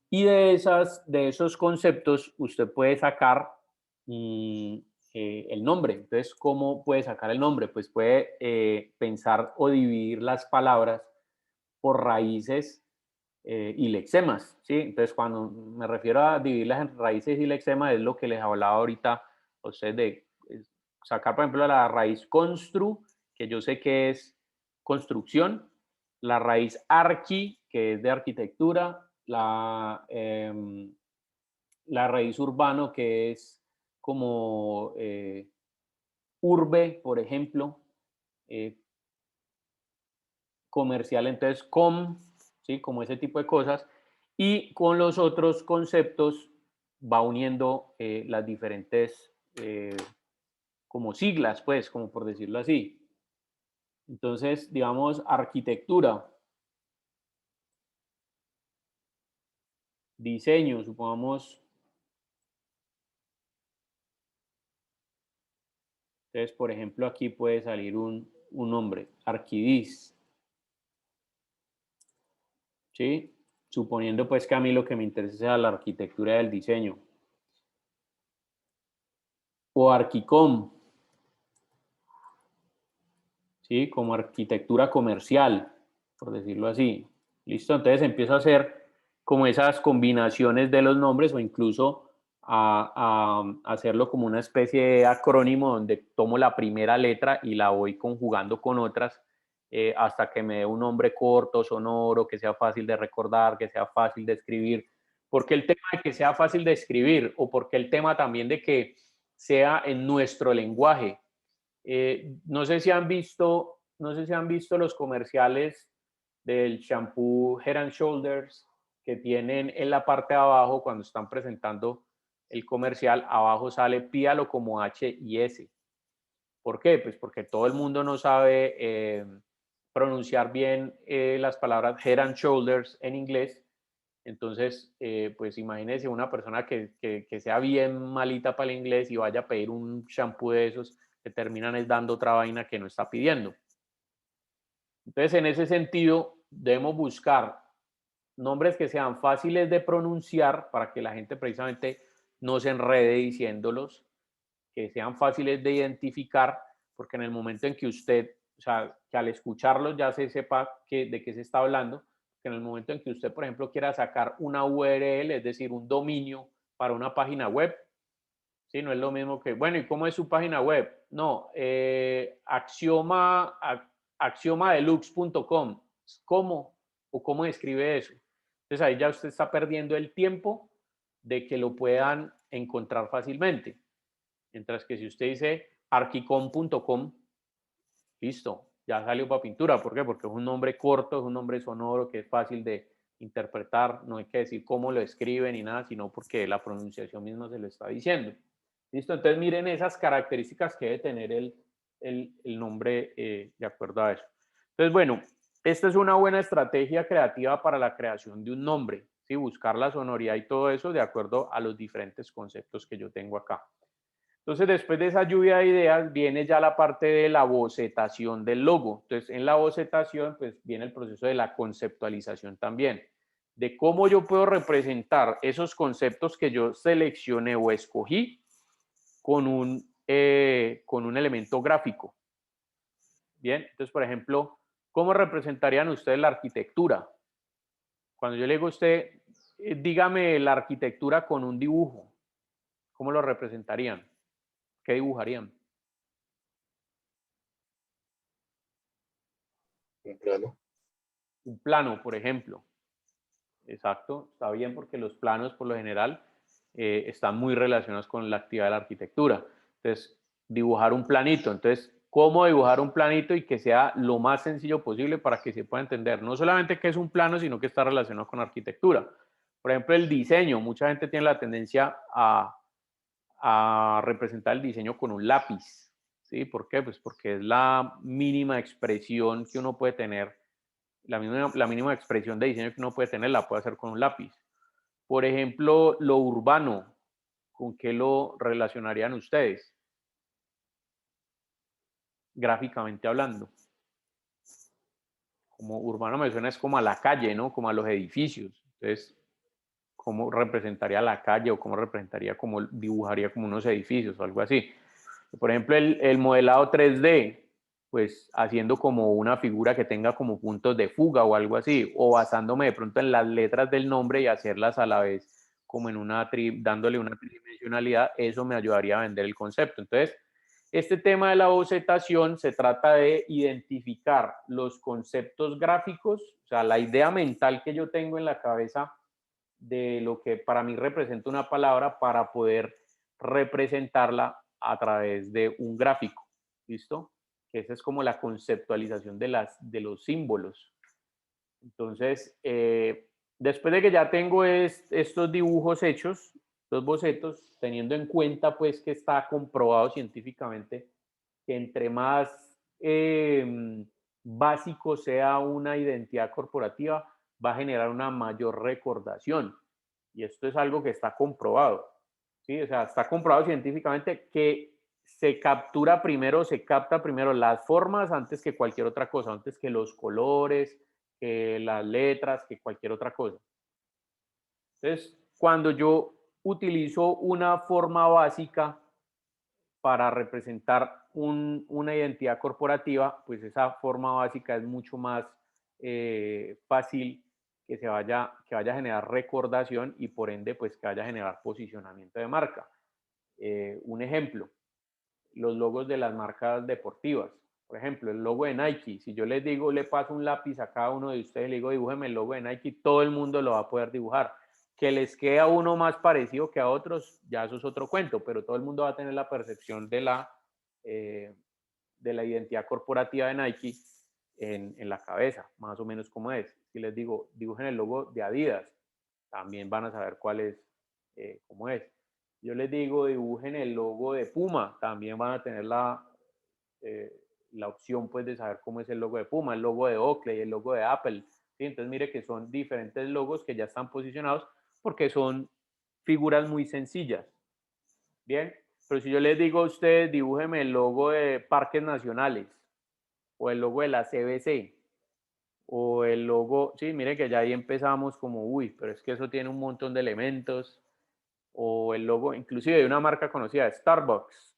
Y de esos conceptos usted puede sacar el nombre. Entonces, ¿cómo puede sacar el nombre? Pues puede pensar o dividir las palabras por raíces y lexemas, ¿sí? Entonces, cuando me refiero a dividirlas en raíces y lexemas, es lo que les hablaba ahorita a ustedes de sacar, por ejemplo, la raíz constru, que yo sé que es construcción, la raíz arqui, que es de arquitectura, la raíz urbano, que es como urbe, por ejemplo, comercial, entonces ¿sí? Como ese tipo de cosas, y con los otros conceptos va uniendo las diferentes como siglas, pues, como por decirlo así. Entonces, digamos, arquitectura, diseño, supongamos. Entonces, por ejemplo, aquí puede salir un nombre, Arquidis, ¿sí? Suponiendo pues que a mí lo que me interesa sea la arquitectura del diseño. O Arquicom, ¿sí? Como arquitectura comercial, por decirlo así. ¿Listo? Entonces empiezo a hacer como esas combinaciones de los nombres o incluso a hacerlo como una especie de acrónimo donde tomo la primera letra y la voy conjugando con otras hasta que me dé un nombre corto, sonoro, que sea fácil de recordar, que sea fácil de escribir. ¿Por qué el tema de que sea fácil de escribir? ¿O por qué el tema también de que sea en nuestro lenguaje? No sé si han visto los comerciales del shampoo Head and Shoulders que tienen en la parte de abajo cuando están presentando el comercial, abajo sale píalo como H y S. ¿Por qué? Pues porque todo el mundo no sabe pronunciar bien las palabras Head and Shoulders en inglés. Entonces, pues imagínese una persona que sea bien malita para el inglés y vaya a pedir un shampoo de esos que terminan es dando otra vaina que no está pidiendo. Entonces, en ese sentido, debemos buscar nombres que sean fáciles de pronunciar para que la gente precisamente no se enrede diciéndolos, que sean fáciles de identificar, porque en el momento en que usted, o sea, que al escucharlos ya se sepa de qué se está hablando, que en el momento en que usted, por ejemplo, quiera sacar una URL, es decir, un dominio para una página web, ¿sí? No es lo mismo que, bueno, ¿y cómo es su página web? No, axiomadeluxe.com. ¿Cómo? ¿O cómo describe eso? Entonces ahí ya usted está perdiendo el tiempo de que lo puedan encontrar fácilmente. Mientras que si usted dice arquicom.com, listo, ya salió para pintura. ¿Por qué? Porque es un nombre corto, es un nombre sonoro que es fácil de interpretar. No hay que decir cómo lo escribe ni nada, sino porque la pronunciación misma se lo está diciendo. ¿Listo? Entonces miren esas características que debe tener el nombre de acuerdo a eso. Entonces, bueno, esta es una buena estrategia creativa para la creación de un nombre, ¿sí? Buscar la sonoridad y todo eso de acuerdo a los diferentes conceptos que yo tengo acá. Entonces, después de esa lluvia de ideas, viene ya la parte de la bocetación del logo. Entonces, en la bocetación, pues viene el proceso de la conceptualización también, de cómo yo puedo representar esos conceptos que yo seleccioné o escogí con un elemento gráfico. Bien, entonces, por ejemplo, ¿cómo representarían ustedes la arquitectura? Cuando yo le digo a usted, dígame la arquitectura con un dibujo, ¿cómo lo representarían? ¿Qué dibujarían? Un plano. Un plano, por ejemplo. Exacto, está bien porque los planos por lo general están muy relacionados con la actividad de la arquitectura. Entonces, dibujar un planito. Entonces, ¿cómo dibujar un planito y que sea lo más sencillo posible para que se pueda entender? No solamente que es un plano, sino que está relacionado con arquitectura. Por ejemplo, el diseño. Mucha gente tiene la tendencia a representar el diseño con un lápiz. ¿Sí? ¿Por qué? Pues porque es la mínima expresión que uno puede tener, la mínima expresión de diseño que uno puede tener la puede hacer con un lápiz. Por ejemplo, lo urbano, ¿con qué lo relacionarían ustedes? Gráficamente hablando. Como urbano me suena es como a la calle, ¿no? Como a los edificios. Entonces, ¿cómo representaría la calle o cómo representaría, cómo dibujaría como unos edificios o algo así? Por ejemplo, el modelado 3D, pues haciendo como una figura que tenga como puntos de fuga o algo así, o basándome de pronto en las letras del nombre y hacerlas a la vez como en dándole una tridimensionalidad, eso me ayudaría a vender el concepto. Entonces, Este tema de la bocetación se trata de identificar los conceptos gráficos, o sea, la idea mental que yo tengo en la cabeza de lo que para mí representa una palabra para poder representarla a través de un gráfico. ¿Listo? Esa es como la conceptualización de los símbolos. Entonces, después de que ya tengo estos dibujos hechos, los bocetos, teniendo en cuenta pues que está comprobado científicamente que entre más básico sea una identidad corporativa, va a generar una mayor recordación. Y esto es algo que está comprobado. ¿Sí? O sea, está comprobado científicamente que se capta primero las formas antes que cualquier otra cosa, antes que los colores, que las letras, que cualquier otra cosa. Entonces, cuando yo utilizo una forma básica para representar una identidad corporativa, pues esa forma básica es mucho más fácil que vaya a generar recordación y por ende, pues que vaya a generar posicionamiento de marca. Un ejemplo, los logos de las marcas deportivas. Por ejemplo, el logo de Nike. Si yo les digo, le paso un lápiz a cada uno de ustedes, le digo, dibújeme el logo de Nike, todo el mundo lo va a poder dibujar. Que les quede a uno más parecido que a otros, ya eso es otro cuento, pero todo el mundo va a tener la percepción de la identidad corporativa de Nike en la cabeza, más o menos como es. Si les digo, dibujen el logo de Adidas, también van a saber cuál es, cómo es. Yo les digo, dibujen el logo de Puma, también van a tener la opción pues de saber cómo es el logo de Puma, el logo de Oakley, el logo de Apple. ¿Sí? Entonces mire que son diferentes logos que ya están posicionados porque son figuras muy sencillas. Bien, pero si yo les digo a ustedes, dibújenme el logo de Parques Nacionales o el logo de la CBC o el logo, sí, miren que ya ahí empezamos como, uy, pero es que eso tiene un montón de elementos, o el logo, inclusive de una marca conocida, Starbucks.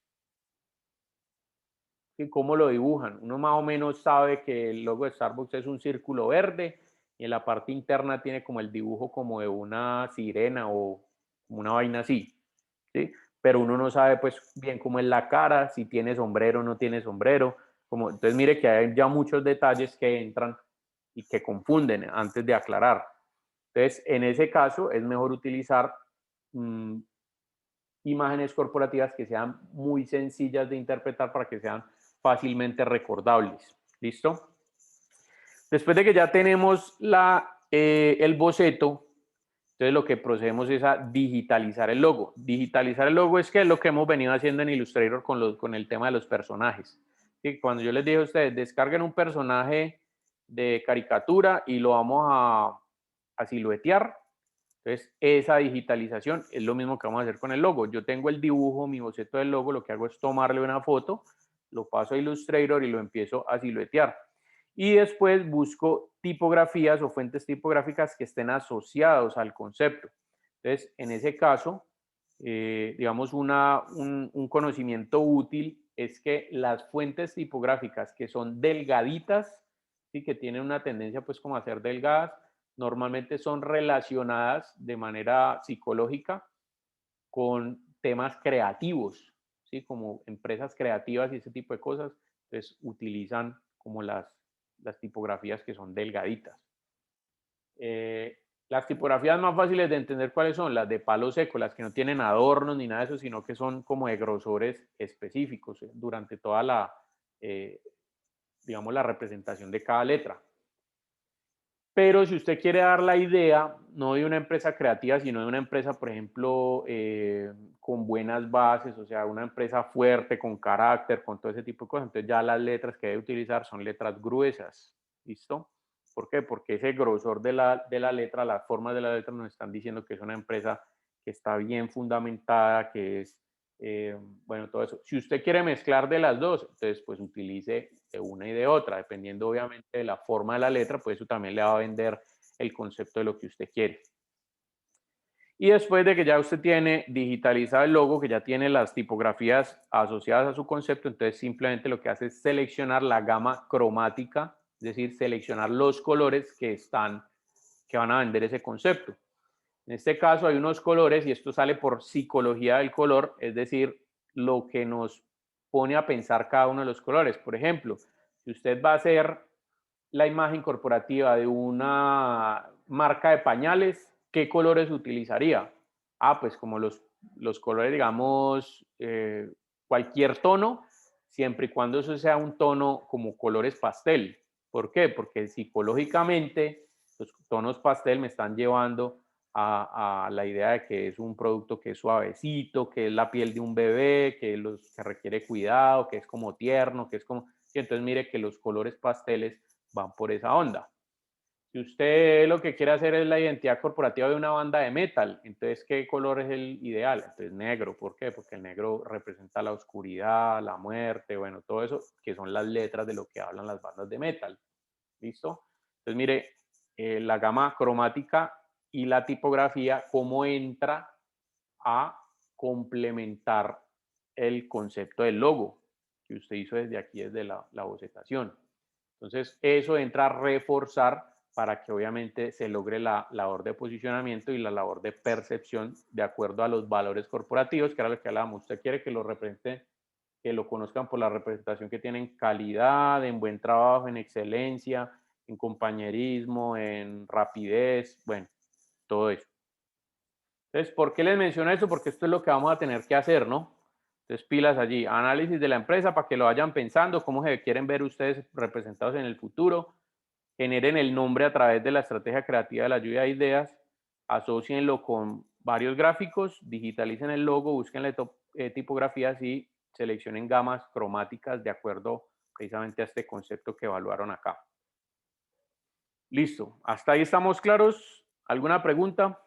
¿Sí? ¿Cómo lo dibujan? Uno más o menos sabe que el logo de Starbucks es un círculo verde y en la parte interna tiene como el dibujo como de una sirena o como una vaina así, ¿sí? Pero uno no sabe pues bien cómo es la cara, si tiene sombrero o no tiene sombrero. Entonces mire que hay ya muchos detalles que entran y que confunden antes de aclarar. Entonces, en ese caso es mejor utilizar imágenes corporativas que sean muy sencillas de interpretar para que sean fácilmente recordables. ¿Listo? Después de que ya tenemos el boceto, entonces lo que procedemos es a digitalizar el logo. Digitalizar el logo es que es lo que hemos venido haciendo en Illustrator con el tema de los personajes. ¿Sí? Cuando yo les dije a ustedes, descarguen un personaje de caricatura y lo vamos a siluetear. Entonces, esa digitalización es lo mismo que vamos a hacer con el logo. Yo tengo el dibujo, mi boceto del logo, lo que hago es tomarle una foto, lo paso a Illustrator y lo empiezo a siluetear. Y después busco tipografías o fuentes tipográficas que estén asociados al concepto. Entonces, en ese caso, digamos, un conocimiento útil es que las fuentes tipográficas que son delgaditas, ¿sí? Que tienen una tendencia pues como a ser delgadas, normalmente son relacionadas de manera psicológica con temas creativos, ¿sí? Como empresas creativas y ese tipo de cosas, entonces utilizan como las tipografías que son delgaditas. Las tipografías más fáciles de entender cuáles son, las de palo seco, las que no tienen adornos ni nada de eso, sino que son como de grosores específicos durante toda digamos, la representación de cada letra. Pero si usted quiere dar la idea, no de una empresa creativa, sino de una empresa, por ejemplo, con buenas bases, o sea, una empresa fuerte, con carácter, con todo ese tipo de cosas, entonces ya las letras que debe utilizar son letras gruesas, ¿listo? ¿Por qué? Porque ese grosor de la letra, las formas de la letra nos están diciendo que es una empresa que está bien fundamentada, que es, bueno, todo eso. Si usted quiere mezclar de las dos, entonces pues utilice de una y de otra, dependiendo obviamente de la forma de la letra, pues eso también le va a vender el concepto de lo que usted quiere. Y después de que ya usted tiene digitalizado el logo, que ya tiene las tipografías asociadas a su concepto, entonces simplemente lo que hace es seleccionar la gama cromática, es decir, seleccionar los colores que van a vender ese concepto. En este caso hay unos colores y esto sale por psicología del color, es decir, lo que nos pone a pensar cada uno de los colores. Por ejemplo, si usted va a hacer la imagen corporativa de una marca de pañales, ¿qué colores utilizaría? Ah, pues como los colores, digamos, cualquier tono, siempre y cuando eso sea un tono como colores pastel. ¿Por qué? Porque psicológicamente los tonos pastel me están llevando a la idea de que es un producto que es suavecito, que es la piel de un bebé, que requiere cuidado, que es como tierno, que es como... Y entonces mire que los colores pasteles van por esa onda. Si usted lo que quiere hacer es la identidad corporativa de una banda de metal, entonces, ¿qué color es el ideal? Entonces, negro. ¿Por qué? Porque el negro representa la oscuridad, la muerte, bueno, todo eso, que son las letras de lo que hablan las bandas de metal. ¿Listo? Entonces, mire, la gama cromática y la tipografía, cómo entra a complementar el concepto del logo que usted hizo desde aquí, desde la bocetación. Entonces, eso entra a reforzar para que obviamente se logre la labor de posicionamiento y la labor de percepción de acuerdo a los valores corporativos, que era lo que hablábamos. Usted quiere que lo represente, que lo conozcan por la representación que tiene en calidad, en buen trabajo, en excelencia, en compañerismo, en rapidez, bueno, todo eso. Entonces, ¿por qué les menciono eso? Porque esto es lo que vamos a tener que hacer, ¿no? Entonces, pilas allí, análisis de la empresa para que lo vayan pensando, cómo se quieren ver ustedes representados en el futuro, generen el nombre a través de la estrategia creativa de la lluvia de ideas, asócienlo con varios gráficos, digitalicen el logo, busquen tipografías y seleccionen gamas cromáticas de acuerdo precisamente a este concepto que evaluaron acá. Listo, hasta ahí estamos claros. ¿Alguna pregunta?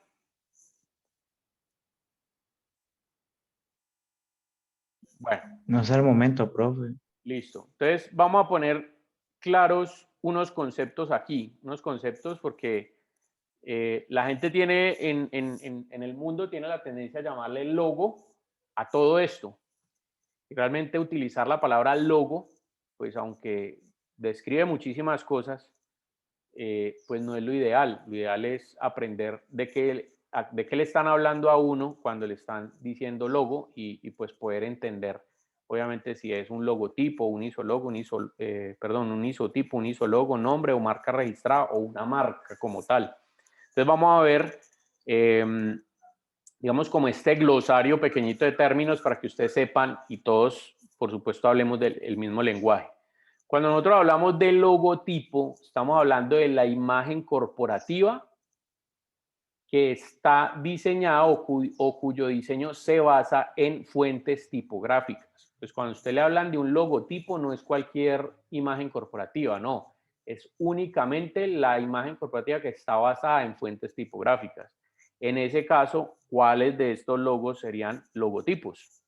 Bueno. No es el momento, profe. Listo. Entonces, vamos a poner claros unos conceptos aquí, unos conceptos porque la gente tiene en el mundo tiene la tendencia a llamarle logo a todo esto. Y realmente utilizar la palabra logo, pues aunque describe muchísimas cosas, pues no es lo ideal. Lo ideal es aprender de qué le están hablando a uno cuando le están diciendo logo y pues poder entender, obviamente, si es un logotipo, un isologo, un isotipo, un isologo, nombre o marca registrada o una marca como tal. Entonces vamos a ver, digamos, como este glosario pequeñito de términos para que ustedes sepan y todos, por supuesto, hablemos del mismo lenguaje. Cuando nosotros hablamos de logotipo, estamos hablando de la imagen corporativa que está diseñada o cuyo diseño se basa en fuentes tipográficas. Pues cuando usted le hablan de un logotipo, no es cualquier imagen corporativa, no. Es únicamente la imagen corporativa que está basada en fuentes tipográficas. En ese caso, ¿cuáles de estos logos serían logotipos?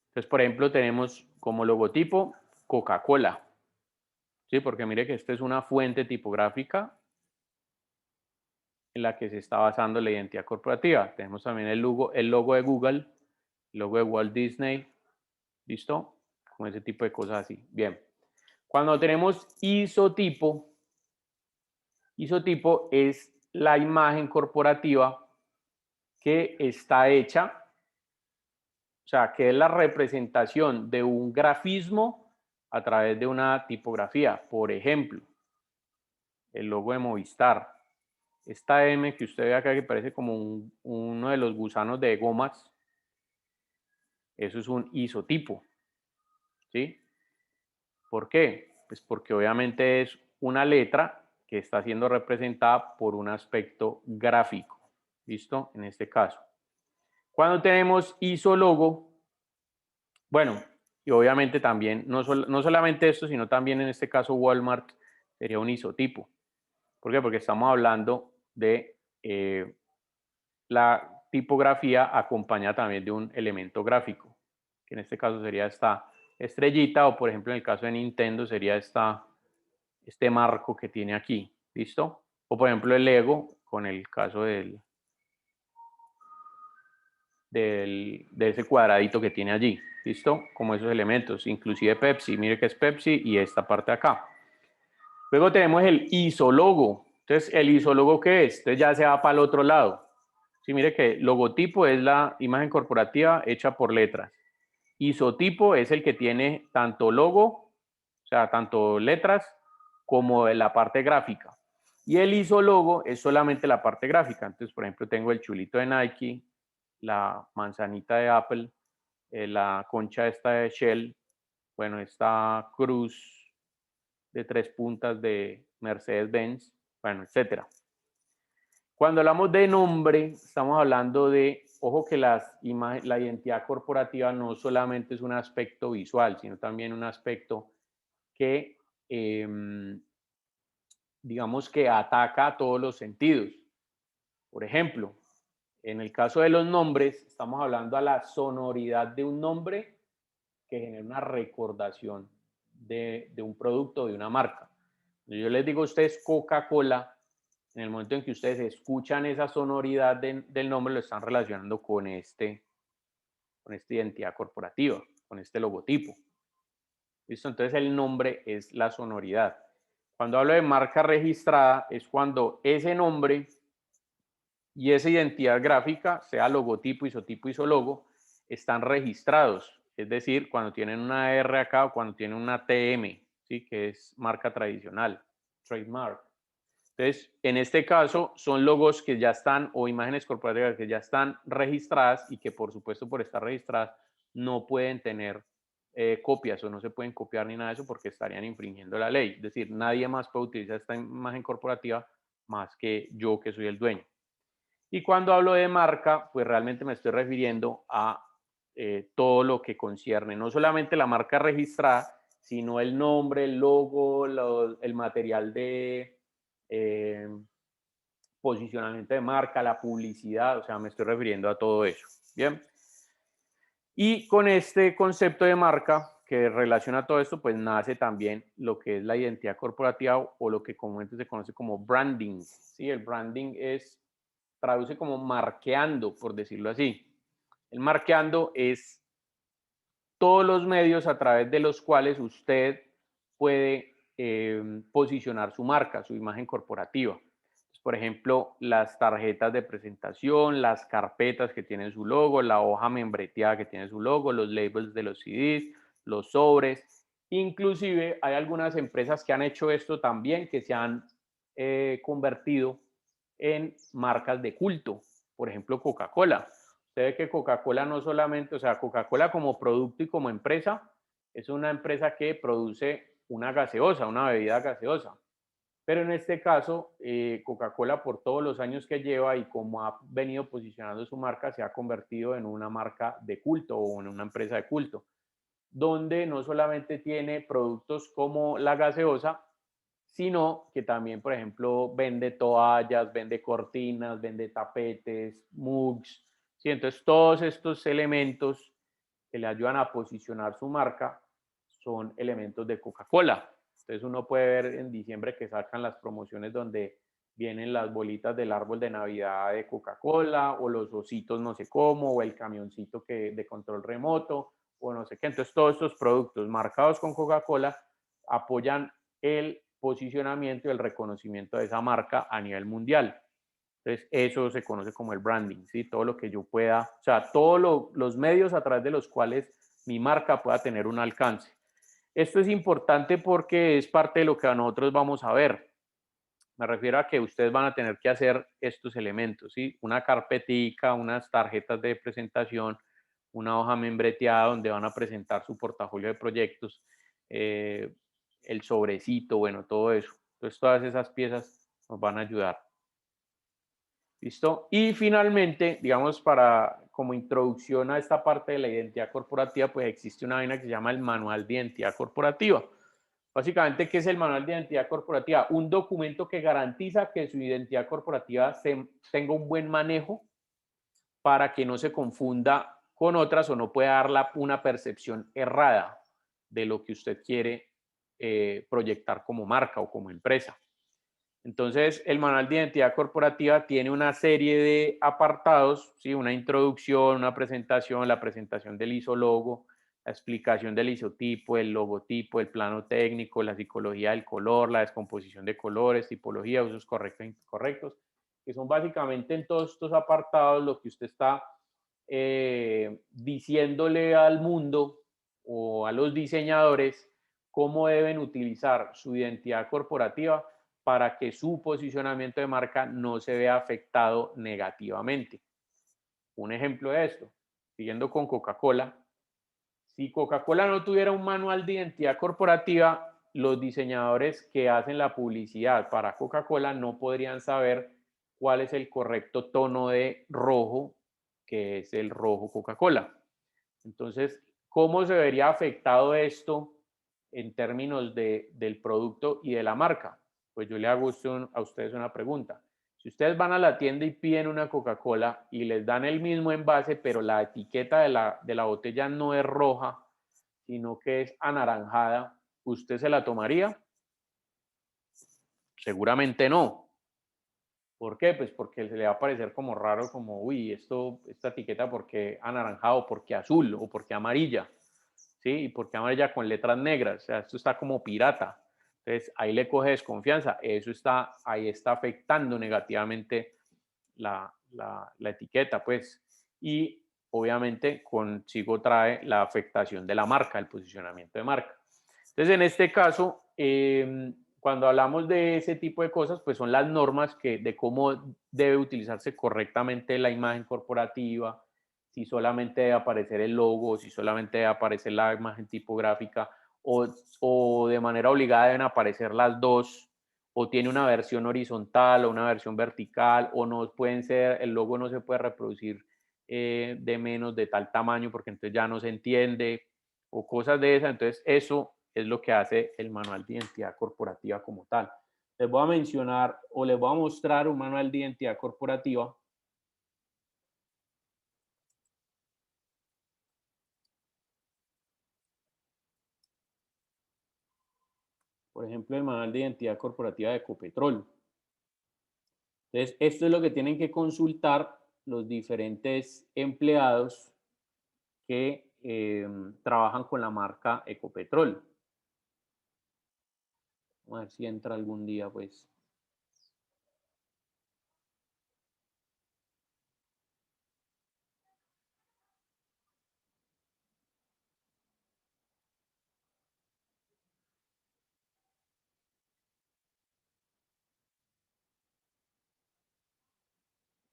Entonces, por ejemplo, tenemos como logotipo Coca-Cola. ¿Sí? Porque mire que esta es una fuente tipográfica en la que se está basando la identidad corporativa. Tenemos también el logo de Google, el logo de Walt Disney, ¿listo? Con ese tipo de cosas así. Bien. Cuando tenemos isotipo es la imagen corporativa que está hecha, o sea, que es la representación de un grafismo a través de una tipografía. Por ejemplo, el logo de Movistar. Esta M que usted ve acá que parece como uno de los gusanos de gomas, eso es un isotipo, ¿sí? ¿Por qué? Pues porque obviamente es una letra que está siendo representada por un aspecto gráfico, ¿listo? En este caso. Cuando tenemos isologo, bueno, y obviamente también, no solamente esto, sino también en este caso Walmart sería un isotipo. ¿Por qué? Porque estamos hablando de la tipografía acompañada también de un elemento gráfico, que en este caso sería esta estrellita, o por ejemplo en el caso de Nintendo sería este marco que tiene aquí, ¿listo? O por ejemplo el Lego, con el caso de ese cuadradito que tiene allí, ¿listo? Como esos elementos, inclusive Pepsi, mire que es Pepsi y esta parte de acá. Luego tenemos el isólogo. Entonces, ¿el isólogo qué es? Entonces ya se va para el otro lado. Sí, mire que logotipo es la imagen corporativa hecha por letras. Isotipo es el que tiene tanto logo, o sea, tanto letras, como la parte gráfica. Y el isólogo es solamente la parte gráfica. Entonces, por ejemplo, tengo el chulito de Nike, la manzanita de Apple, la concha esta de Shell, bueno, esta cruz de 3 puntas de Mercedes-Benz, bueno, etcétera. Cuando hablamos de nombre, estamos hablando de, ojo que la identidad corporativa no solamente es un aspecto visual, sino también un aspecto que, digamos que ataca a todos los sentidos. Por ejemplo, en el caso de los nombres, estamos hablando a la sonoridad de un nombre que genera una recordación de un producto, de una marca. Yo les digo a ustedes Coca-Cola, en el momento en que ustedes escuchan esa sonoridad del nombre, lo están relacionando con esta identidad corporativa, con este logotipo. ¿Listo? Entonces el nombre es la sonoridad. Cuando hablo de marca registrada, es cuando ese nombre y esa identidad gráfica, sea logotipo, isotipo, isólogo, están registrados. Es decir, cuando tienen una R acá o cuando tienen una TM, ¿sí? Que es marca tradicional, trademark. Entonces, en este caso, son logos que ya están o imágenes corporativas que ya están registradas y que, por supuesto, por estar registradas, no pueden tener copias o no se pueden copiar ni nada de eso porque estarían infringiendo la ley. Es decir, nadie más puede utilizar esta imagen corporativa más que yo, que soy el dueño. Y cuando hablo de marca, pues realmente me estoy refiriendo a todo lo que concierne, no solamente la marca registrada, sino el nombre, el logo, el material de posicionamiento de marca, la publicidad, o sea, me estoy refiriendo a todo eso. Bien. Y con este concepto de marca que relaciona todo esto, pues nace también lo que es la identidad corporativa o lo que comúnmente se conoce como branding. ¿Sí? El branding traduce como marqueando, por decirlo así. El marqueando es todos los medios a través de los cuales usted puede posicionar su marca, su imagen corporativa. Por ejemplo, las tarjetas de presentación, las carpetas que tienen su logo, la hoja membreteada que tiene su logo, los labels de los CDs, los sobres. Inclusive hay algunas empresas que han hecho esto también, que se han convertido en marcas de culto. Por ejemplo, Coca-Cola. Usted ve que Coca-Cola no solamente, o sea, Coca-Cola como producto y como empresa, es una empresa que produce una gaseosa, una bebida gaseosa. Pero en este caso, Coca-Cola por todos los años que lleva y como ha venido posicionando su marca, se ha convertido en una marca de culto o en una empresa de culto, donde no solamente tiene productos como la gaseosa, sino que también, por ejemplo, vende toallas, vende cortinas, vende tapetes, mugs, ¿sí? Entonces, todos estos elementos que le ayudan a posicionar su marca son elementos de Coca-Cola. Entonces, uno puede ver en diciembre que sacan las promociones donde vienen las bolitas del árbol de Navidad de Coca-Cola o los ositos no sé cómo o el camioncito de control remoto o no sé qué. Entonces, todos estos productos marcados con Coca-Cola apoyan el posicionamiento y el reconocimiento de esa marca a nivel mundial. Entonces, eso se conoce como el branding, ¿sí? Todo lo que yo pueda, o sea, todos los medios a través de los cuales mi marca pueda tener un alcance. Esto es importante porque es parte de lo que a nosotros vamos a ver. Me refiero a que ustedes van a tener que hacer estos elementos, ¿sí? Una carpetica, unas tarjetas de presentación, una hoja membreteada donde van a presentar su portafolio de proyectos, el sobrecito, bueno, todo eso. Entonces, todas esas piezas nos van a ayudar. ¿Listo? Y finalmente, digamos, como introducción a esta parte de la identidad corporativa, pues existe una vaina que se llama el Manual de Identidad Corporativa. Básicamente, ¿qué es el Manual de Identidad Corporativa? Un documento que garantiza que su identidad corporativa tenga un buen manejo para que no se confunda con otras o no pueda dar una percepción errada de lo que usted quiere proyectar como marca o como empresa. Entonces, el manual de identidad corporativa tiene una serie de apartados, ¿sí? Una introducción, una presentación, la presentación del isólogo, la explicación del isotipo, el logotipo, el plano técnico, la psicología del color, la descomposición de colores, tipología, usos correctos e incorrectos, que son básicamente en todos estos apartados lo que usted está diciéndole al mundo o a los diseñadores cómo deben utilizar su identidad corporativa para que su posicionamiento de marca no se vea afectado negativamente. Un ejemplo de esto, siguiendo con Coca-Cola, si Coca-Cola no tuviera un manual de identidad corporativa, los diseñadores que hacen la publicidad para Coca-Cola no podrían saber cuál es el correcto tono de rojo, que es el rojo Coca-Cola. Entonces, ¿cómo se vería afectado esto en términos del producto y de la marca? Pues yo le hago a ustedes una pregunta. Si ustedes van a la tienda y piden una Coca-Cola y les dan el mismo envase, pero la etiqueta de la botella no es roja, sino que es anaranjada, ¿usted se la tomaría? Seguramente no. ¿Por qué? Pues porque se le va a parecer como raro, como, uy, esta etiqueta, ¿por qué anaranjado? ¿Por qué azul? ¿O por qué amarilla? ¿Sí? ¿Y por qué amarilla con letras negras? O sea, esto está como pirata. Entonces, ahí le coge desconfianza. Ahí está afectando negativamente la etiqueta, pues. Y obviamente consigo trae la afectación de la marca, el posicionamiento de marca. Entonces, en este caso, cuando hablamos de ese tipo de cosas, pues son las normas de cómo debe utilizarse correctamente la imagen corporativa, si solamente debe aparecer el logo, si solamente debe aparecer la imagen tipográfica, o de manera obligada deben aparecer las dos, o tiene una versión horizontal o una versión vertical, o no pueden ser, el logo no se puede reproducir de menos de tal tamaño porque entonces ya no se entiende, o cosas de esas. Entonces eso es lo que hace el manual de identidad corporativa como tal. Les voy a mencionar o les voy a mostrar un manual de identidad corporativa. Por ejemplo, el manual de identidad corporativa de Ecopetrol. Entonces, esto es lo que tienen que consultar los diferentes empleados que trabajan con la marca Ecopetrol. Vamos a ver si entra algún día, pues.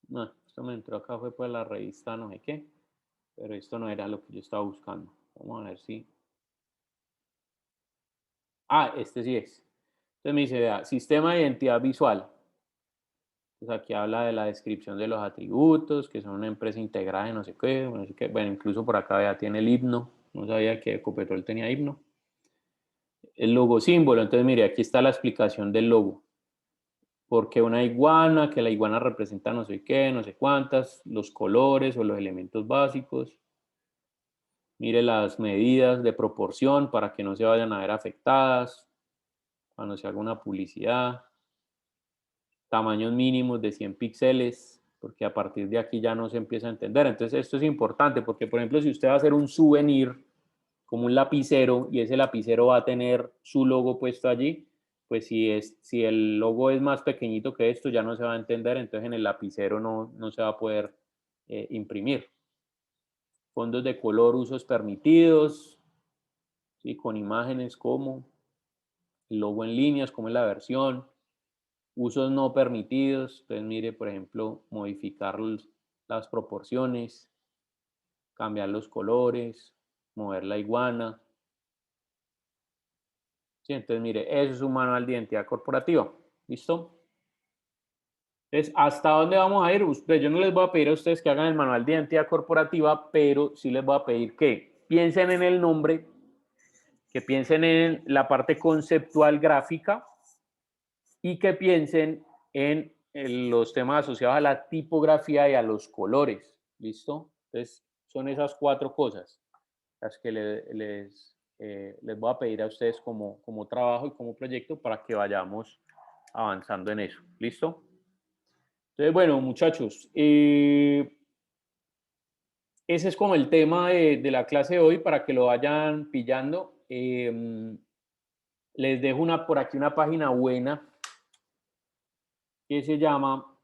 No, esto me entró acá, fue por la revista no sé qué, pero esto no era lo que yo estaba buscando. Vamos a ver si. Ah, este sí es. Entonces me dice, vea, sistema de identidad visual. Pues aquí habla de la descripción de los atributos, que son una empresa integrada en no sé qué, no sé qué. Bueno, incluso por acá ya tiene el himno. No sabía que Ecopetrol tenía himno. El logo símbolo. Entonces, mire, aquí está la explicación del logo. Porque una iguana, que la iguana representa no sé qué, no sé cuántas, los colores o los elementos básicos. Mire las medidas de proporción para que no se vayan a ver afectadas cuando se haga una publicidad. Tamaños mínimos de 100 píxeles, porque a partir de aquí ya no se empieza a entender. Entonces esto es importante porque, por ejemplo, si usted va a hacer un souvenir como un lapicero y ese lapicero va a tener su logo puesto allí, pues si el logo es más pequeñito que esto ya no se va a entender, entonces en el lapicero no se va a poder imprimir. Fondos de color, usos permitidos, ¿sí? Con imágenes como el logo en líneas, como es la versión. Usos no permitidos, entonces mire, por ejemplo, modificar las proporciones, cambiar los colores, mover la iguana. Sí, entonces mire, eso es un manual de identidad corporativa. ¿Listo? Entonces, ¿hasta dónde vamos a ir? Yo no les voy a pedir a ustedes que hagan el manual de identidad corporativa, pero sí les voy a pedir que piensen en el nombre, que piensen en la parte conceptual gráfica y que piensen en los temas asociados a la tipografía y a los colores. ¿Listo? Entonces, son esas 4 cosas las que les voy a pedir a ustedes como trabajo y como proyecto para que vayamos avanzando en eso. ¿Listo? Entonces, bueno, muchachos, ese es como el tema de la clase de hoy para que lo vayan pillando. Les dejo por aquí una página buena que se llama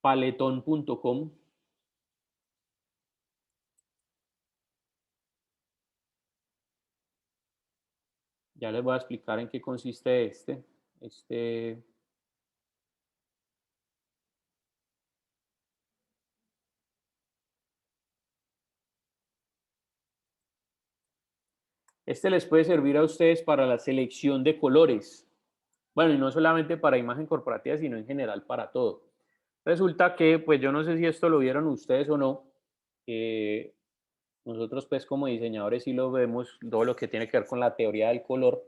paletón.com. Ya les voy a explicar en qué consiste este. Este les puede servir a ustedes para la selección de colores. Bueno, y no solamente para imagen corporativa, sino en general para todo. Resulta que, pues yo no sé si esto lo vieron ustedes o no, nosotros pues como diseñadores sí lo vemos, todo lo que tiene que ver con la teoría del color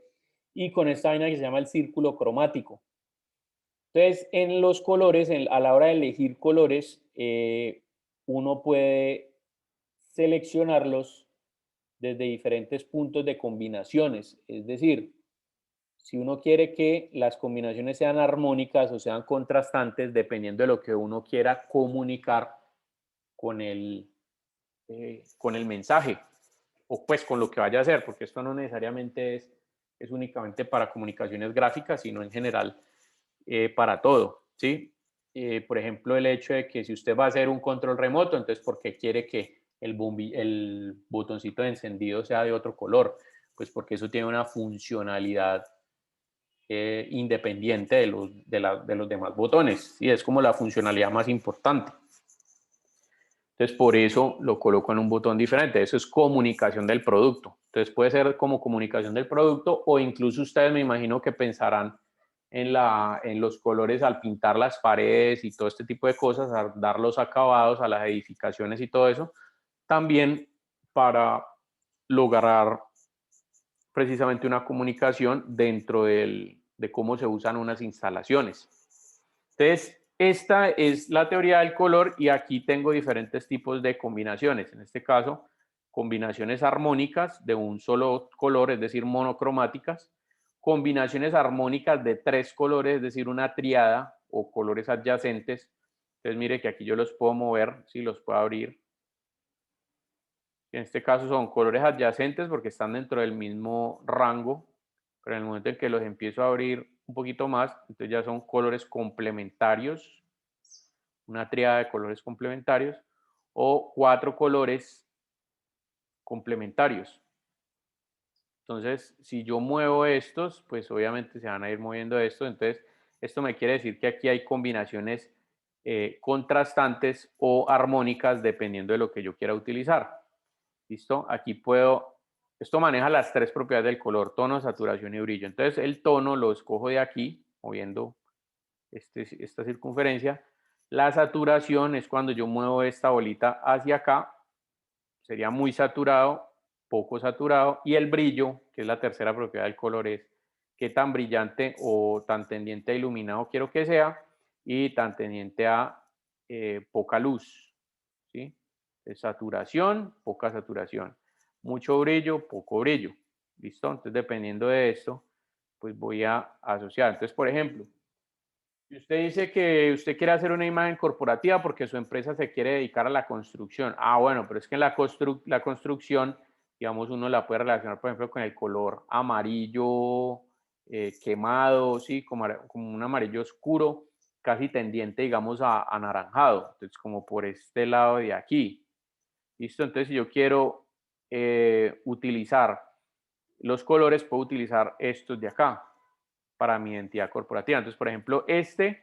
y con esta vaina que se llama el círculo cromático. Entonces, en los colores, a la hora de elegir colores, uno puede seleccionarlos desde diferentes puntos de combinaciones. Es decir, si uno quiere que las combinaciones sean armónicas o sean contrastantes, dependiendo de lo que uno quiera comunicar con el mensaje o pues con lo que vaya a hacer, porque esto no necesariamente es únicamente para comunicaciones gráficas, sino en general para todo, ¿sí? Por ejemplo, el hecho de que si usted va a hacer un control remoto, entonces, ¿por qué quiere que el botoncito de encendido sea de otro color? Pues porque eso tiene una funcionalidad independiente de los demás botones, y es como la funcionalidad más importante. Entonces, por eso lo coloco en un botón diferente. Eso es comunicación del producto. Entonces, puede ser como comunicación del producto o incluso ustedes me imagino que pensarán en los colores al pintar las paredes y todo este tipo de cosas, a dar los acabados a las edificaciones y todo eso, también para lograr precisamente una comunicación dentro de cómo se usan unas instalaciones. Entonces, esta es la teoría del color y aquí tengo diferentes tipos de combinaciones. En este caso, combinaciones armónicas de un solo color, es decir, monocromáticas. Combinaciones armónicas de 3 colores, es decir, una triada o colores adyacentes. Entonces, mire que aquí yo los puedo mover, si los puedo abrir. En este caso son colores adyacentes porque están dentro del mismo rango, pero en el momento en que los empiezo a abrir un poquito más, entonces ya son colores complementarios, una tríada de colores complementarios o 4 colores complementarios. Entonces, si yo muevo estos, pues obviamente se van a ir moviendo estos. Entonces, esto me quiere decir que aquí hay combinaciones contrastantes o armónicas dependiendo de lo que yo quiera utilizar. ¿Listo? Aquí esto maneja las 3 propiedades del color: tono, saturación y brillo. Entonces, el tono lo escojo de aquí, moviendo esta circunferencia. La saturación es cuando yo muevo esta bolita hacia acá, sería muy saturado, poco saturado, y el brillo, que es la tercera propiedad del color, es qué tan brillante o tan tendiente a iluminado quiero que sea y tan tendiente a poca luz, ¿sí? Saturación, poca saturación, mucho brillo, poco brillo, ¿listo? Entonces, dependiendo de esto, pues voy a asociar. Entonces, por ejemplo, si usted dice que usted quiere hacer una imagen corporativa porque su empresa se quiere dedicar a la construcción. Ah, bueno, pero es que en la construcción, digamos, uno la puede relacionar, por ejemplo, con el color amarillo quemado, ¿sí? Como un amarillo oscuro, casi tendiente, digamos, a anaranjado. Entonces, como por este lado de aquí. ¿Listo? Entonces, si yo quiero utilizar los colores, puedo utilizar estos de acá para mi identidad corporativa. Entonces, por ejemplo, este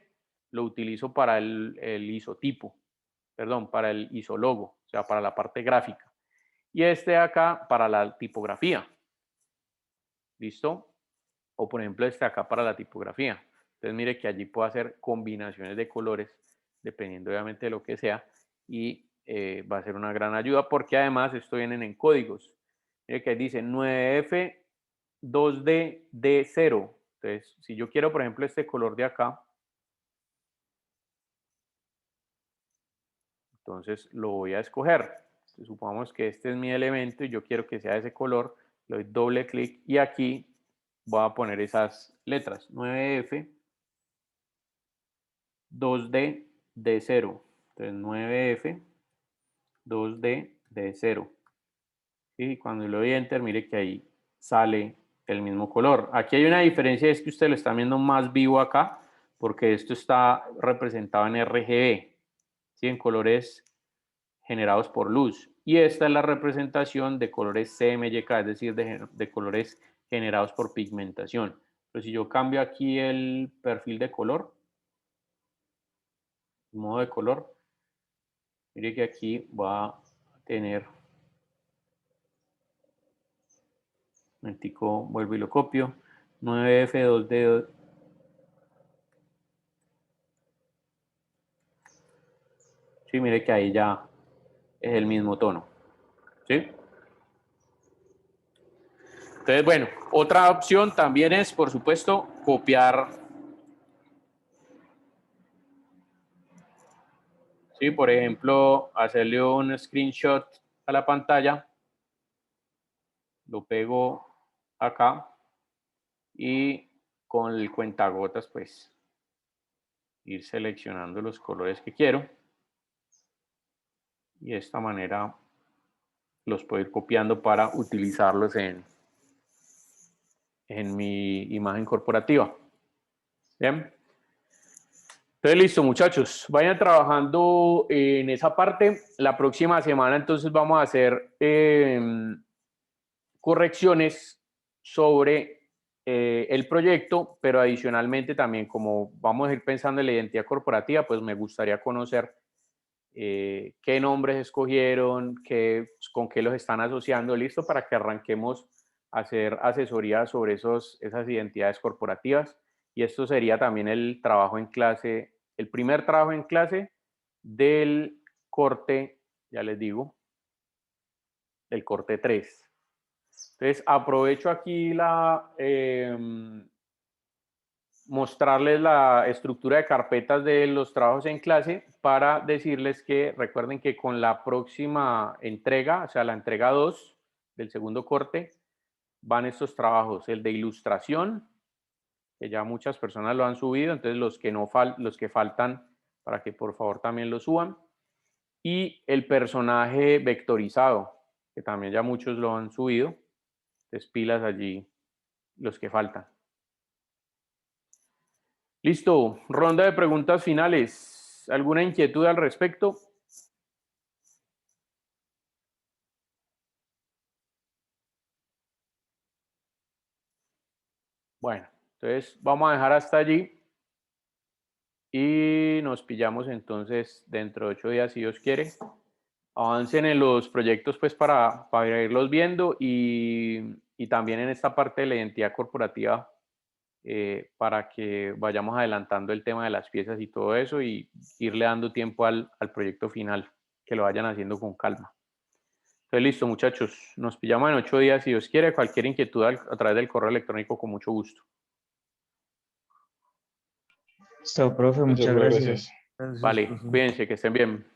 lo utilizo para el isotipo, perdón, para el isologo, o sea, para la parte gráfica. Y este de acá para la tipografía. ¿Listo? O por ejemplo, este de acá para la tipografía. Entonces, mire que allí puedo hacer combinaciones de colores, dependiendo obviamente de lo que sea, y va a ser una gran ayuda porque además esto vienen en códigos. Mire que dice 9F 2D D0. Entonces, si yo quiero, por ejemplo, este color de acá, entonces lo voy a escoger. Entonces, supongamos que este es mi elemento y yo quiero que sea de ese color, le doy doble clic y aquí voy a poner esas letras, 9F, 2D, D0. Entonces 9F, 2D, D0. Y cuando le doy Enter, mire que ahí sale el mismo color. Aquí hay una diferencia, es que usted lo está viendo más vivo acá, porque esto está representado en RGB, ¿sí? En colores generados por luz. Y esta es la representación de colores CMYK, es decir, de colores generados por pigmentación. Pero si yo cambio aquí el perfil de color, el modo de color, mire que aquí va a tener, un momentico, vuelvo y lo copio, 9F2D. Sí, mire que ahí ya es el mismo tono. ¿Sí? Entonces, bueno, otra opción también es, por supuesto, copiar. Sí, por ejemplo, hacerle un screenshot a la pantalla. Lo pego acá y con el cuentagotas, pues, ir seleccionando los colores que quiero. Y de esta manera los puedo ir copiando para utilizarlos en mi imagen corporativa. Bien. Entonces, listo, muchachos. Vayan trabajando en esa parte. La próxima semana, entonces, vamos a hacer correcciones sobre el proyecto, pero adicionalmente también, como vamos a ir pensando en la identidad corporativa, pues me gustaría conocer qué nombres escogieron, con qué los están asociando, listo, para que arranquemos a hacer asesoría sobre esas identidades corporativas. Y esto sería también el trabajo en clase, el primer trabajo en clase del corte, ya les digo, del corte 3. Entonces, aprovecho aquí mostrarles la estructura de carpetas de los trabajos en clase para decirles que recuerden que con la próxima entrega, o sea, la entrega 2 del segundo corte, van estos trabajos, el de ilustración, que ya muchas personas lo han subido, entonces los que faltan, para que por favor también lo suban, y el personaje vectorizado, que también ya muchos lo han subido, entonces pilas allí los que faltan. Listo, ronda de preguntas finales. ¿Alguna inquietud al respecto? Bueno, entonces vamos a dejar hasta allí y nos pillamos entonces dentro de 8 días, si Dios quiere. Avancen en los proyectos pues para irlos viendo y también en esta parte de la identidad corporativa para que vayamos adelantando el tema de las piezas y todo eso y irle dando tiempo al proyecto final, que lo vayan haciendo con calma. Entonces, listo, muchachos. Nos pillamos en 8 días, si Dios quiere. Cualquier inquietud a través del correo electrónico, con mucho gusto. Listo, profe, Muchas muchas gracias. gracias. Vale, cuídense, que estén bien.